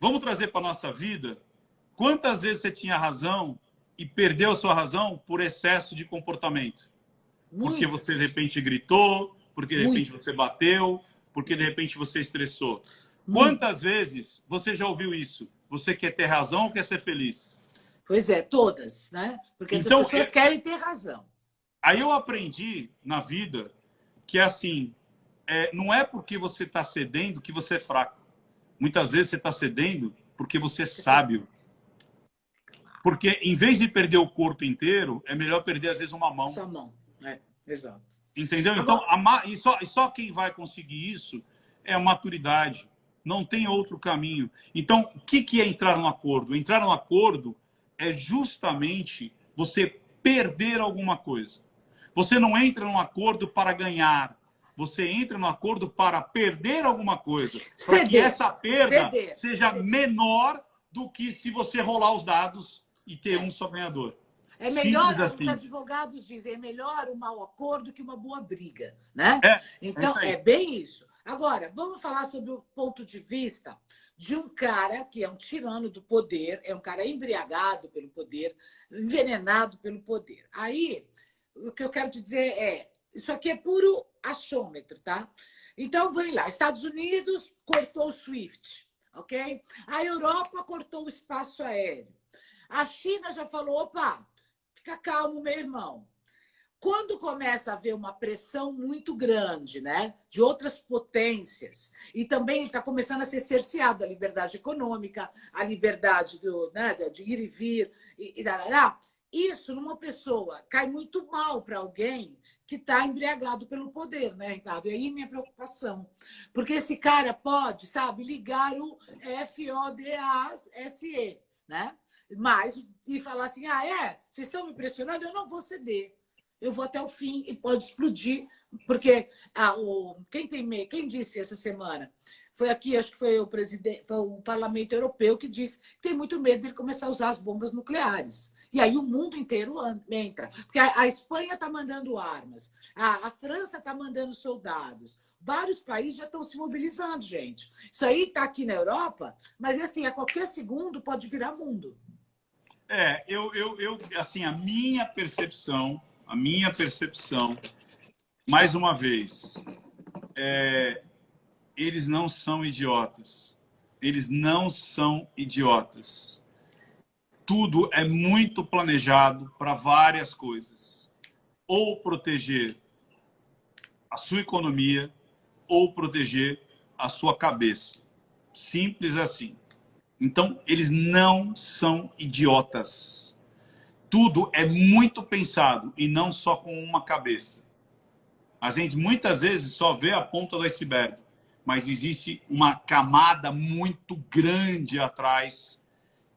Vamos trazer para a nossa vida. Quantas vezes você tinha razão e perdeu a sua razão por excesso de comportamento? Muitas. Porque você, de repente, gritou, porque, de repente, você bateu, porque, de repente, você estressou. Quantas vezes você já ouviu isso? Você quer ter razão ou quer ser feliz? Pois é, todas, né? Porque então, as pessoas querem ter razão. Aí eu aprendi na vida que, assim, não é porque você está cedendo que você é fraco. Muitas vezes você está cedendo porque você é sábio. Porque, em vez de perder o corpo inteiro, é melhor perder, às vezes, uma mão. Sua mão, exato. Entendeu? Então, só quem vai conseguir isso é a maturidade. Não tem outro caminho. Então, o que é entrar num acordo? Entrar num acordo é justamente você perder alguma coisa. Você não entra num acordo para ganhar. Você entra num acordo para perder alguma coisa. Para que essa perda seja menor do que se você rolar os dados e ter um só ganhador. É melhor, assim. Os advogados dizem, é melhor um mau acordo que uma boa briga, né? Então, é bem isso. Agora, vamos falar sobre o ponto de vista de um cara que é um tirano do poder, é um cara embriagado pelo poder, envenenado pelo poder. Aí, o que eu quero te dizer isso aqui é puro achômetro, tá? Então, vamos lá. Estados Unidos cortou o SWIFT, ok? A Europa cortou o espaço aéreo. A China já falou, opa, fica calmo, meu irmão. Quando começa a haver uma pressão muito grande, né, de outras potências, e também está começando a ser cerceada a liberdade econômica, a liberdade de ir e vir, isso numa pessoa cai muito mal para alguém que está embriagado pelo poder, né, Ricardo? E aí minha preocupação. Porque esse cara pode, sabe, ligar o FODASE, né? E falar assim, vocês estão me pressionando, eu não vou ceder. Eu vou até o fim e pode explodir. Porque quem disse essa semana? Foi aqui, acho que foi o Parlamento Europeu que disse que tem muito medo de começar a usar as bombas nucleares. E aí o mundo inteiro entra. Porque a Espanha está mandando armas, a França está mandando soldados. Vários países já estão se mobilizando, gente. Isso aí está aqui na Europa, mas assim, a qualquer segundo pode virar mundo. Assim, a minha percepção, mais uma vez, eles não são idiotas. Eles não são idiotas. tudo é muito planejado para várias coisas. Ou proteger a sua economia, ou proteger a sua cabeça. Simples assim. Então, eles não são idiotas. Tudo é muito pensado e não só com uma cabeça. A gente muitas vezes só vê a ponta do iceberg, mas existe uma camada muito grande atrás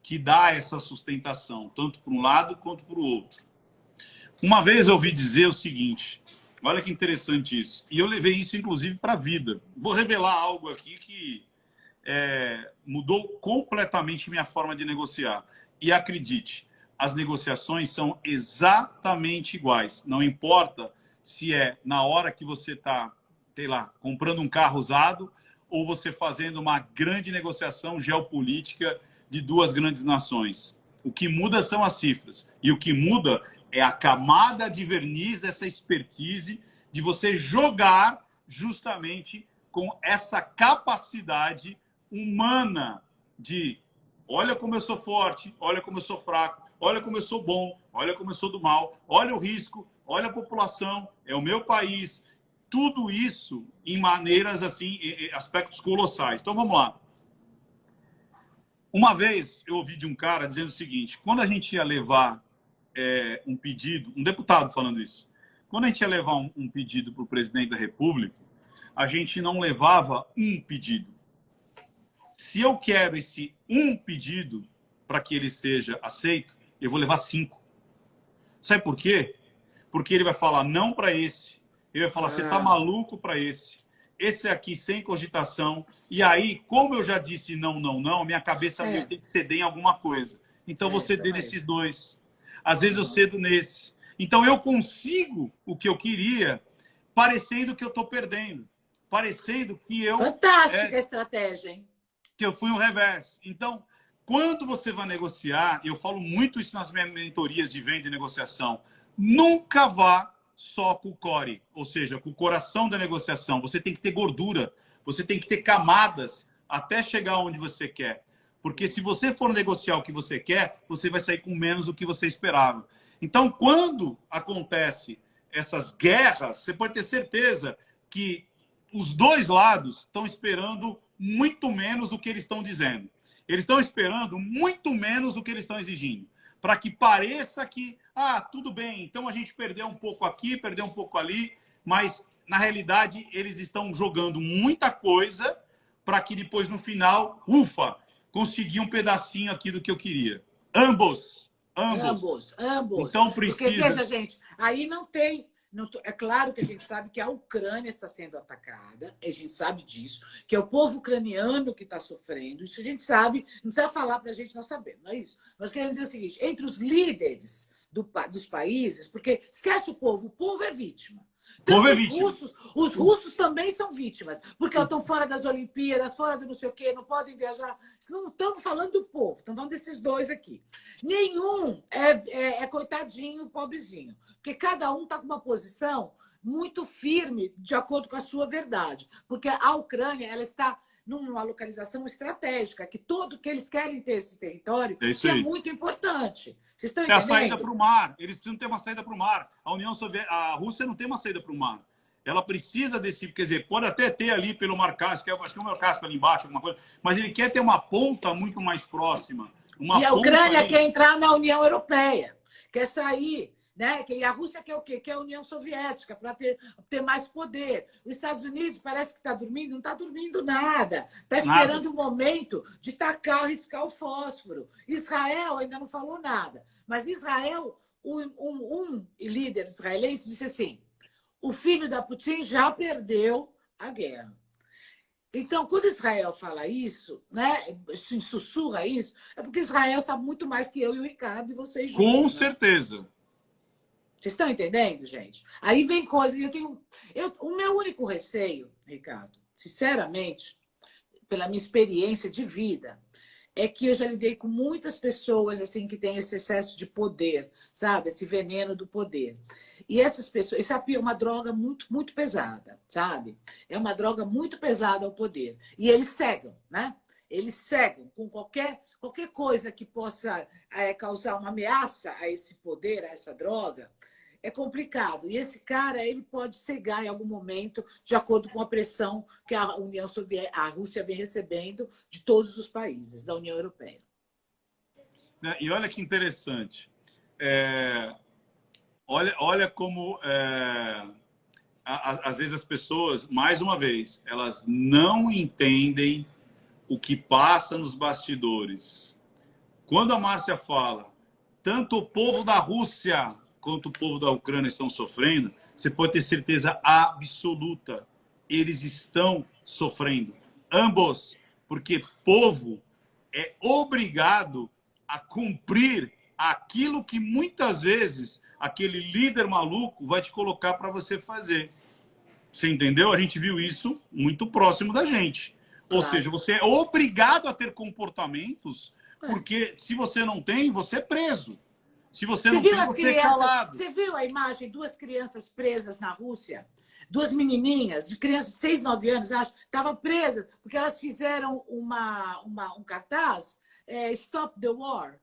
que dá essa sustentação, tanto para um lado quanto para o outro. Uma vez eu ouvi dizer o seguinte, olha que interessante isso, e eu levei isso inclusive para a vida. Vou revelar algo aqui que mudou completamente minha forma de negociar. E acredite, as negociações são exatamente iguais. Não importa se é na hora que você está, sei lá, comprando um carro usado ou você fazendo uma grande negociação geopolítica de duas grandes nações. O que muda são as cifras. E o que muda é a camada de verniz dessa expertise de você jogar justamente com essa capacidade humana de olha como eu sou forte, olha como eu sou fraco, olha como eu sou bom, olha como eu sou do mal, olha o risco, olha a população, é o meu país. Tudo isso em maneiras assim, aspectos colossais. Então vamos lá. Uma vez eu ouvi de um cara dizendo o seguinte, quando a gente ia levar um pedido, um deputado falando isso, quando a gente ia levar um pedido para o presidente da República, a gente não levava um pedido. Se eu quero esse um pedido para que ele seja aceito, eu vou levar 5. Sabe por quê? Porque ele vai falar não para esse. Ele vai falar, você tá maluco para esse. Esse aqui sem cogitação. E aí, como eu já disse não, não, não, minha cabeça tem que ceder em alguma coisa. Então, eu vou ceder nesses dois. Às vezes eu cedo nesse. Então, eu consigo o que eu queria, parecendo que eu estou perdendo. Parecendo que eu... Fantástica a estratégia, hein? Que eu fui um revés. Então, quando você vai negociar, eu falo muito isso nas minhas mentorias de venda e negociação, nunca vá só com o core, ou seja, com o coração da negociação. Você tem que ter gordura, você tem que ter camadas até chegar onde você quer. Porque se você for negociar o que você quer, você vai sair com menos do que você esperava. Então, quando acontece essas guerras, você pode ter certeza que os dois lados estão esperando muito menos do que eles estão dizendo. Eles estão esperando muito menos do que eles estão exigindo. Para que pareça que, tudo bem, então a gente perdeu um pouco aqui, perdeu um pouco ali, mas, na realidade, eles estão jogando muita coisa para que depois, no final, ufa, consegui um pedacinho aqui do que eu queria. Ambos. Então, precisa... Porque, veja, gente, aí não tem... É claro que a gente sabe que a Ucrânia está sendo atacada, a gente sabe disso, que é o povo ucraniano que está sofrendo, isso a gente sabe, não precisa falar para a gente, nós sabemos, não é isso? Nós queremos dizer o seguinte, entre os líderes dos países, porque esquece o povo é vítima. Então, os russos também são vítimas, porque estão fora das Olimpíadas, fora do não sei o quê, não podem viajar. Não estamos falando do povo, estamos falando desses dois aqui. Nenhum é coitadinho, pobrezinho, porque cada um está com uma posição muito firme, de acordo com a sua verdade. Porque a Ucrânia ela está numa localização estratégica, que eles querem ter esse território, que é muito importante. Vocês estão entendendo? É a saída para o mar. Eles precisam ter uma saída para o mar. A Rússia não tem uma saída para o mar. Ela precisa desse... Quer dizer, pode até ter ali pelo Mar Cáspio, acho que é o Mar Cáspio ali embaixo, alguma coisa, mas ele quer ter uma ponta muito mais próxima. E a Ucrânia quer entrar na União Europeia. Quer sair... Né? E a Rússia quer o quê? Quer a União Soviética, para ter mais poder. Os Estados Unidos parece que está dormindo, não está dormindo nada. Está esperando o momento de riscar o fósforo. Israel ainda não falou nada. Mas Israel, um líder israelense disse assim, o filho da Putin já perdeu a guerra. Então, quando Israel fala isso, né, sussurra isso, é porque Israel sabe muito mais que eu e o Ricardo e vocês juntos. Com certeza. Vocês estão entendendo, gente? Aí vem coisa... O meu único receio, Ricardo, sinceramente, pela minha experiência de vida, é que eu já lidei com muitas pessoas assim que têm esse excesso de poder, sabe? Esse veneno do poder. E essas pessoas... Isso é uma droga muito, muito pesada, sabe? É uma droga muito pesada ao poder. E eles cegam, né? eles cegam com qualquer coisa que possa causar uma ameaça a esse poder, a essa droga. É complicado. E esse cara, ele pode cegar em algum momento, de acordo com a pressão que a Rússia vem recebendo de todos os países da União Europeia. E olha que interessante. Olha como, às vezes, as pessoas, mais uma vez, elas não entendem o que passa nos bastidores. Quando a Márcia fala, tanto o povo da Rússia quanto o povo da Ucrânia estão sofrendo, você pode ter certeza absoluta. Eles estão sofrendo. Ambos. Porque povo é obrigado a cumprir aquilo que muitas vezes aquele líder maluco vai te colocar para você fazer. Você entendeu? A gente viu isso muito próximo da gente. Ou seja, você é obrigado a ter comportamentos, porque se você não tem, você é preso. Se você não tem, você é calado. Você viu a imagem? 2 crianças presas na Rússia? 2 menininhas, de crianças de 6, 9 anos, acho, estavam presas porque elas fizeram um cartaz, Stop the War.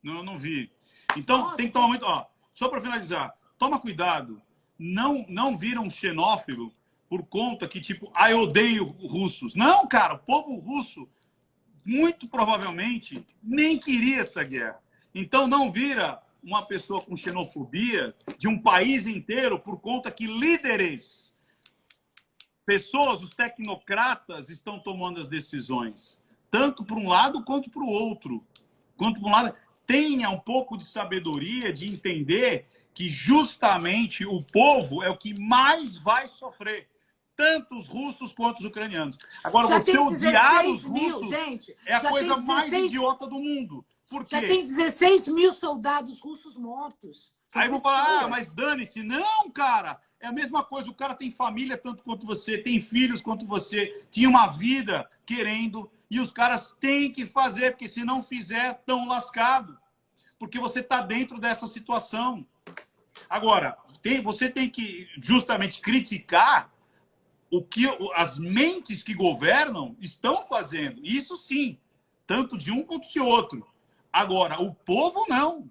Não, eu não vi. Então, tem que tomar muito... só para finalizar, toma cuidado. Não vira um xenófobo por conta que, tipo, eu odeio russos. Não, cara, o povo russo, muito provavelmente, nem queria essa guerra. Então, não vira uma pessoa com xenofobia de um país inteiro por conta que líderes, pessoas, os tecnocratas, estão tomando as decisões. Tanto para um lado quanto para o outro. Quanto para um lado, tenha um pouco de sabedoria de entender que justamente o povo é o que mais vai sofrer. Tanto os russos quanto os ucranianos. Agora, já você odiar os russos gente, é a coisa mais idiota do mundo. Por quê? Já tem 16 mil soldados russos mortos. Aí vão falar, mas dane-se. Não, cara. É a mesma coisa. O cara tem família tanto quanto você, tem filhos quanto você, tinha uma vida querendo, e os caras têm que fazer, porque se não fizer, estão lascados. Porque você está dentro dessa situação. Agora, você tem que justamente criticar o que as mentes que governam estão fazendo. Isso sim, tanto de um quanto de outro. Agora, o povo não.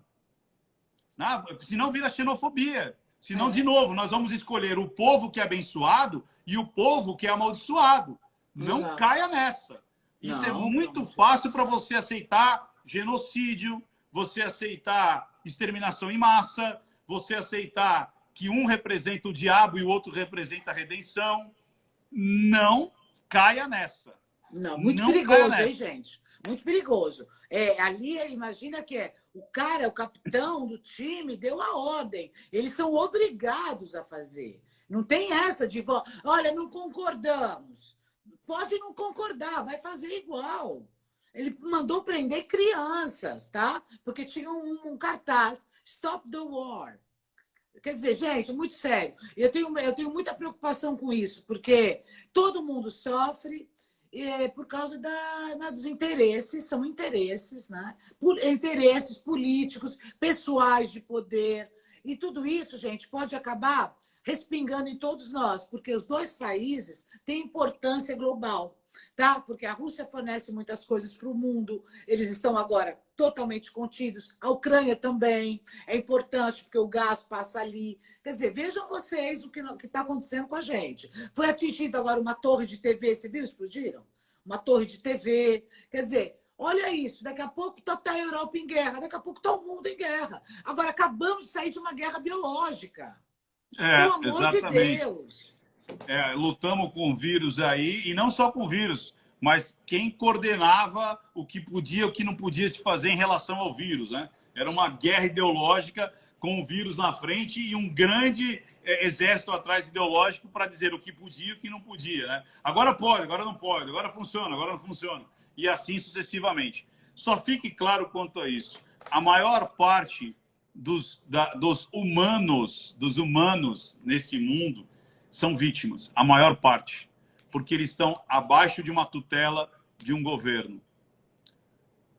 Senão vira xenofobia. Senão, de novo, nós vamos escolher o povo que é abençoado e o povo que é amaldiçoado. Não caia nessa. Isso é muito fácil para você aceitar genocídio, você aceitar exterminação em massa, você aceitar que um representa o diabo e o outro representa a redenção. Não caia nessa. Não, muito perigoso, hein, gente? Muito perigoso. Ali, imagina que o cara, o capitão do time, deu a ordem. Eles são obrigados a fazer. Não tem essa de, olha, não concordamos. Pode não concordar, vai fazer igual. Ele mandou prender crianças, tá? Porque tinha um cartaz, Stop the War. Quer dizer, gente, muito sério. Eu tenho muita preocupação com isso, porque todo mundo sofre por causa dos interesses, são interesses, né? Interesses políticos, pessoais de poder. E tudo isso, gente, pode acabar respingando em todos nós, porque os 2 países têm importância global, tá? Porque a Rússia fornece muitas coisas para o mundo, eles estão agora totalmente contidos, a Ucrânia também é importante, porque o gás passa ali. Quer dizer, vejam vocês o que está acontecendo com a gente. Foi atingida agora uma torre de TV, você viu? Explodiram? Uma torre de TV. Quer dizer, olha isso, daqui a pouco está a Europa em guerra, daqui a pouco está o mundo em guerra. Agora, acabamos de sair de uma guerra biológica. Pelo amor de Deus. Lutamos com o vírus aí, e não só com o vírus, mas quem coordenava o que podia e o que não podia se fazer em relação ao vírus, né? Era uma guerra ideológica com o vírus na frente e um grande exército atrás ideológico para dizer o que podia e o que não podia, né? Agora pode, agora não pode, agora funciona, agora não funciona. E assim sucessivamente. Só fique claro quanto a isso. A maior parte dos humanos nesse mundo são vítimas, a maior parte, porque eles estão abaixo de uma tutela de um governo.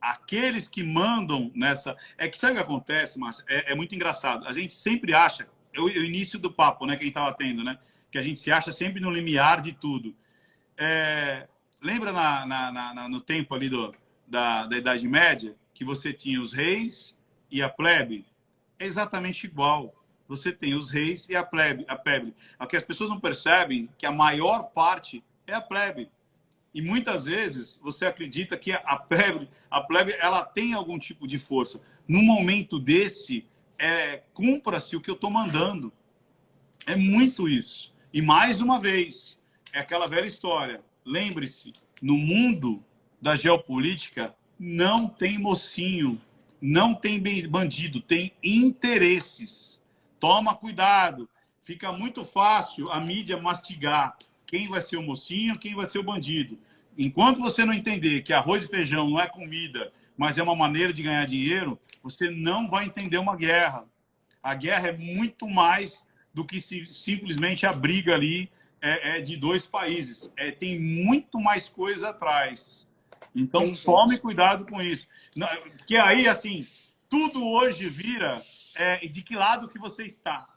Aqueles que mandam nessa... que sabe o que acontece, Márcia? É muito engraçado. A gente sempre acha, o início do papo, né, que a gente estava tendo, né, que a gente se acha sempre no limiar de tudo. lembra no tempo ali da Idade Média, que você tinha os reis e a plebe? É exatamente igual. Você tem os reis e a plebe. O que as pessoas não percebem que a maior parte é a plebe. E muitas vezes você acredita que a plebe ela tem algum tipo de força. No momento desse, cumpra-se o que eu estou mandando. É muito isso. E mais uma vez, é aquela velha história. Lembre-se, no mundo da geopolítica, não tem mocinho, não tem bandido, tem interesses. Toma cuidado. Fica muito fácil a mídia mastigar quem vai ser o mocinho, quem vai ser o bandido. Enquanto você não entender que arroz e feijão não é comida, mas é uma maneira de ganhar dinheiro, você não vai entender uma guerra. A guerra é muito mais do que simplesmente a briga ali de dois países. Tem muito mais coisa atrás. Então, tome cuidado com isso. Que aí, assim, tudo hoje vira de que lado que você está.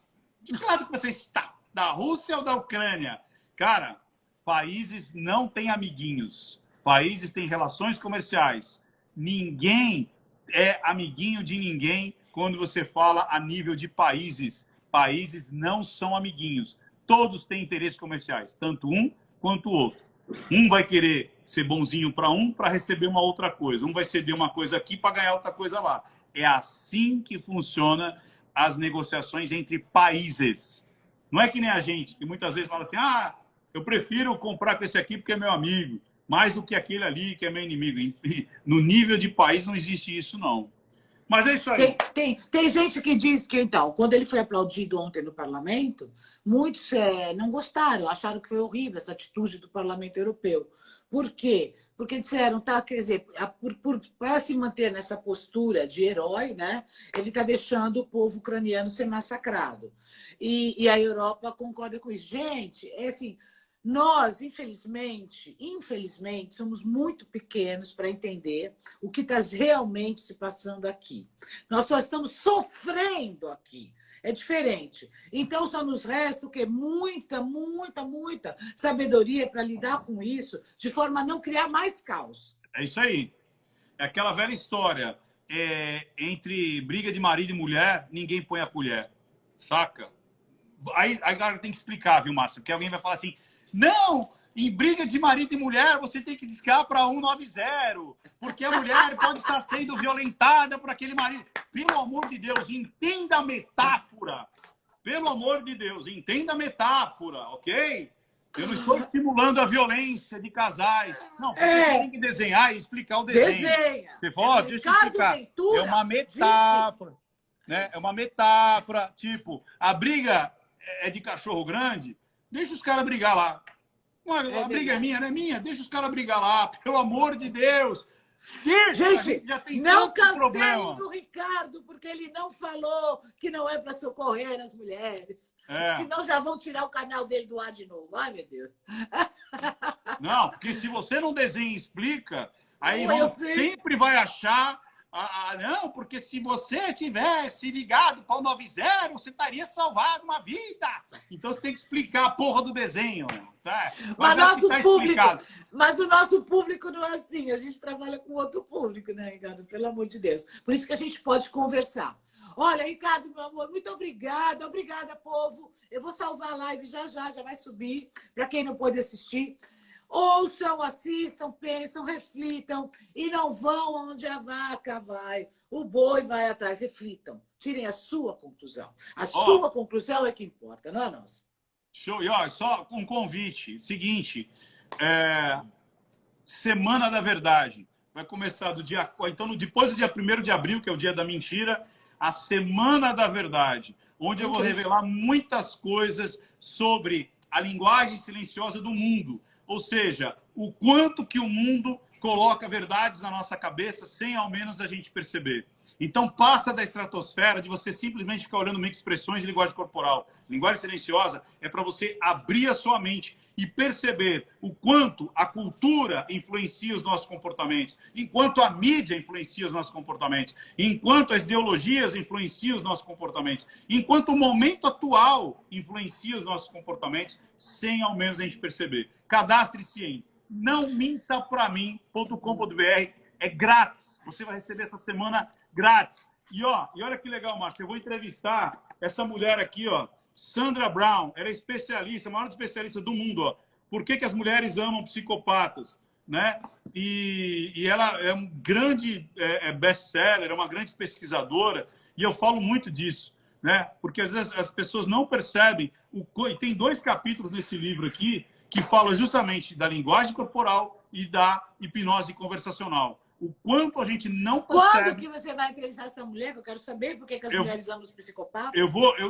De que lado que você está? Da Rússia ou da Ucrânia? Cara, países não têm amiguinhos. Países têm relações comerciais. Ninguém é amiguinho de ninguém quando você fala a nível de países. Países não são amiguinhos. Todos têm interesses comerciais, tanto um quanto o outro. Um vai querer ser bonzinho para um para receber uma outra coisa. Um vai ceder uma coisa aqui para ganhar outra coisa lá. É assim que funciona as negociações entre países. Não é que nem a gente, que muitas vezes fala assim, eu prefiro comprar com esse aqui porque é meu amigo, mais do que aquele ali que é meu inimigo. No nível de país não existe isso, não. Mas é isso aí. Tem gente que diz que, então, quando ele foi aplaudido ontem no parlamento, muitos não gostaram, acharam que foi horrível essa atitude do parlamento europeu. Por quê? Porque disseram, quer dizer, para se manter nessa postura de herói, né, ele está deixando o povo ucraniano ser massacrado. E a Europa concorda com isso. Gente, assim, nós, infelizmente, somos muito pequenos para entender o que está realmente se passando aqui. Nós só estamos sofrendo aqui. É diferente. Então, só nos resta o quê? Muita sabedoria para lidar com isso, de forma a não criar mais caos. É isso aí. É aquela velha história. Entre briga de marido e mulher, ninguém põe a colher. Saca? Aí a galera tem que explicar, viu, Márcio? Porque alguém vai falar assim, não, em briga de marido e mulher, você tem que discar para 190, porque a mulher pode estar sendo violentada por aquele marido. Pelo amor de Deus, entenda a metáfora. Pelo amor de Deus, entenda a metáfora, ok? Eu não estou estimulando a violência de casais. Não, porque você tem que desenhar e explicar o desenho. Desenha. Você fala, deixa eu explicar. É uma metáfora. Né? É uma metáfora. Tipo, a briga é de cachorro grande, deixa os caras brigar lá. A briga é minha, não é minha? Deixa os caras brigar lá, pelo amor de Deus. Gente, já tem não cancelem do Ricardo, porque ele não falou que não é para socorrer as mulheres. Senão já vão tirar o canal dele do ar de novo. Ai, meu Deus. Não, porque se você não desenha e explica, aí você sempre vai achar... não, porque se você tivesse ligado para o 90, você estaria salvado uma vida. Então você tem que explicar a porra do desenho. Tá? Mas o nosso público não é assim. A gente trabalha com outro público, né, Ricardo? Pelo amor de Deus. Por isso que a gente pode conversar. Olha, Ricardo, meu amor, muito obrigada. Obrigada, povo. Eu vou salvar a live já vai subir. Para quem não pôde assistir. Ouçam, assistam, pensam, reflitam e não vão onde a vaca vai. O boi vai atrás. Reflitam. Tirem a sua conclusão. A sua conclusão é que importa, não é nossa. Show. E só um convite. Seguinte, Semana da Verdade. Vai começar do dia... Então, depois do dia 1º de abril, que é o dia da mentira, a Semana da Verdade, onde eu vou revelar muitas coisas sobre a linguagem silenciosa do mundo. Ou seja, o quanto que o mundo coloca verdades na nossa cabeça sem ao menos a gente perceber. Então, passa da estratosfera de você simplesmente ficar olhando expressões de linguagem corporal. Linguagem silenciosa é para você abrir a sua mente e perceber o quanto a cultura influencia os nossos comportamentos, enquanto a mídia influencia os nossos comportamentos, enquanto as ideologias influenciam os nossos comportamentos, enquanto o momento atual influencia os nossos comportamentos, sem ao menos a gente perceber. Cadastre-se em nãomintapramim.com.br. É grátis. Você vai receber essa semana grátis. E olha que legal, Márcio. Eu vou entrevistar essa mulher aqui, ó, Sandra Brown. Ela é especialista, a maior especialista do mundo, ó. Por que as mulheres amam psicopatas, né? E ela é um grande best-seller, é uma grande pesquisadora. E eu falo muito disso, né? Porque às vezes as pessoas não percebem. E tem 2 capítulos nesse livro aqui que falam justamente da linguagem corporal e da hipnose conversacional. O quanto a gente não percebe. Quando que você vai entrevistar essa mulher? Que eu quero saber por que as mulheres amam os psicopatas.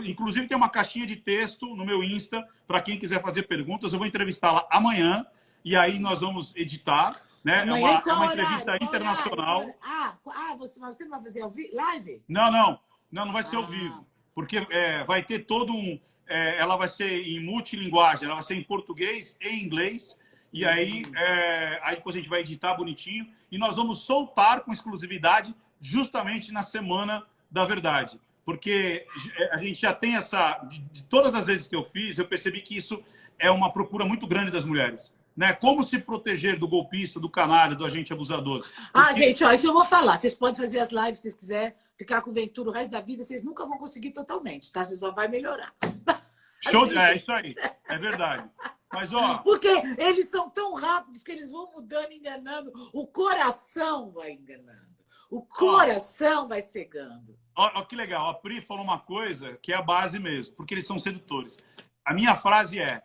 Inclusive, tem uma caixinha de texto no meu Insta para quem quiser fazer perguntas. Eu vou entrevistá-la amanhã e aí nós vamos editar. Né? Amanhã, é uma entrevista internacional. Você não vai fazer live? Não vai ser ao vivo. Porque vai ter todo um... ela vai ser em multilinguagem, ela vai ser em português e inglês. E aí depois a gente vai editar bonitinho. E nós vamos soltar com exclusividade justamente na Semana da Verdade. Porque a gente já tem essa... De todas as vezes que eu fiz, eu percebi que isso é uma procura muito grande das mulheres. Né? Como se proteger do golpista, do canalha, do agente abusador. Porque... gente, isso eu vou falar. Vocês podem fazer as lives se vocês quiserem, ficar com o Ventura o resto da vida, vocês nunca vão conseguir totalmente, tá? Vocês só vão melhorar. Show, isso aí. É verdade. Mas, porque eles são tão rápidos que eles vão mudando, enganando. O coração vai enganando. O coração vai cegando. Ó, que legal. A Pri falou uma coisa que é a base mesmo, porque eles são sedutores. A minha frase é: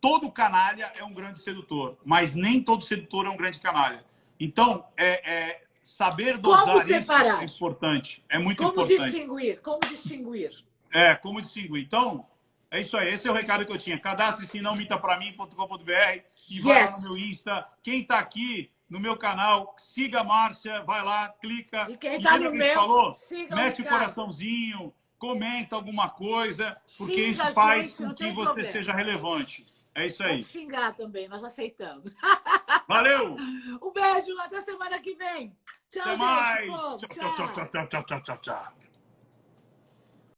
todo canalha é um grande sedutor, mas nem todo sedutor é um grande canalha. Então, saber dosar isso é importante. É muito importante. Como distinguir? Como distinguir. Então, é isso aí. Esse é o recado que eu tinha. Cadastre-se nãomintapramim.com.br e vai lá no meu Insta. Quem está aqui no meu canal, siga a Márcia, vai lá, clica. E quem está no meu, mete o coraçãozinho, comenta alguma coisa, porque isso faz com que você seja relevante. É isso aí. Pode xingar também, nós aceitamos. Valeu! Um beijo, até semana que vem. Tchau, até gente. Mais. Povo, Tchau.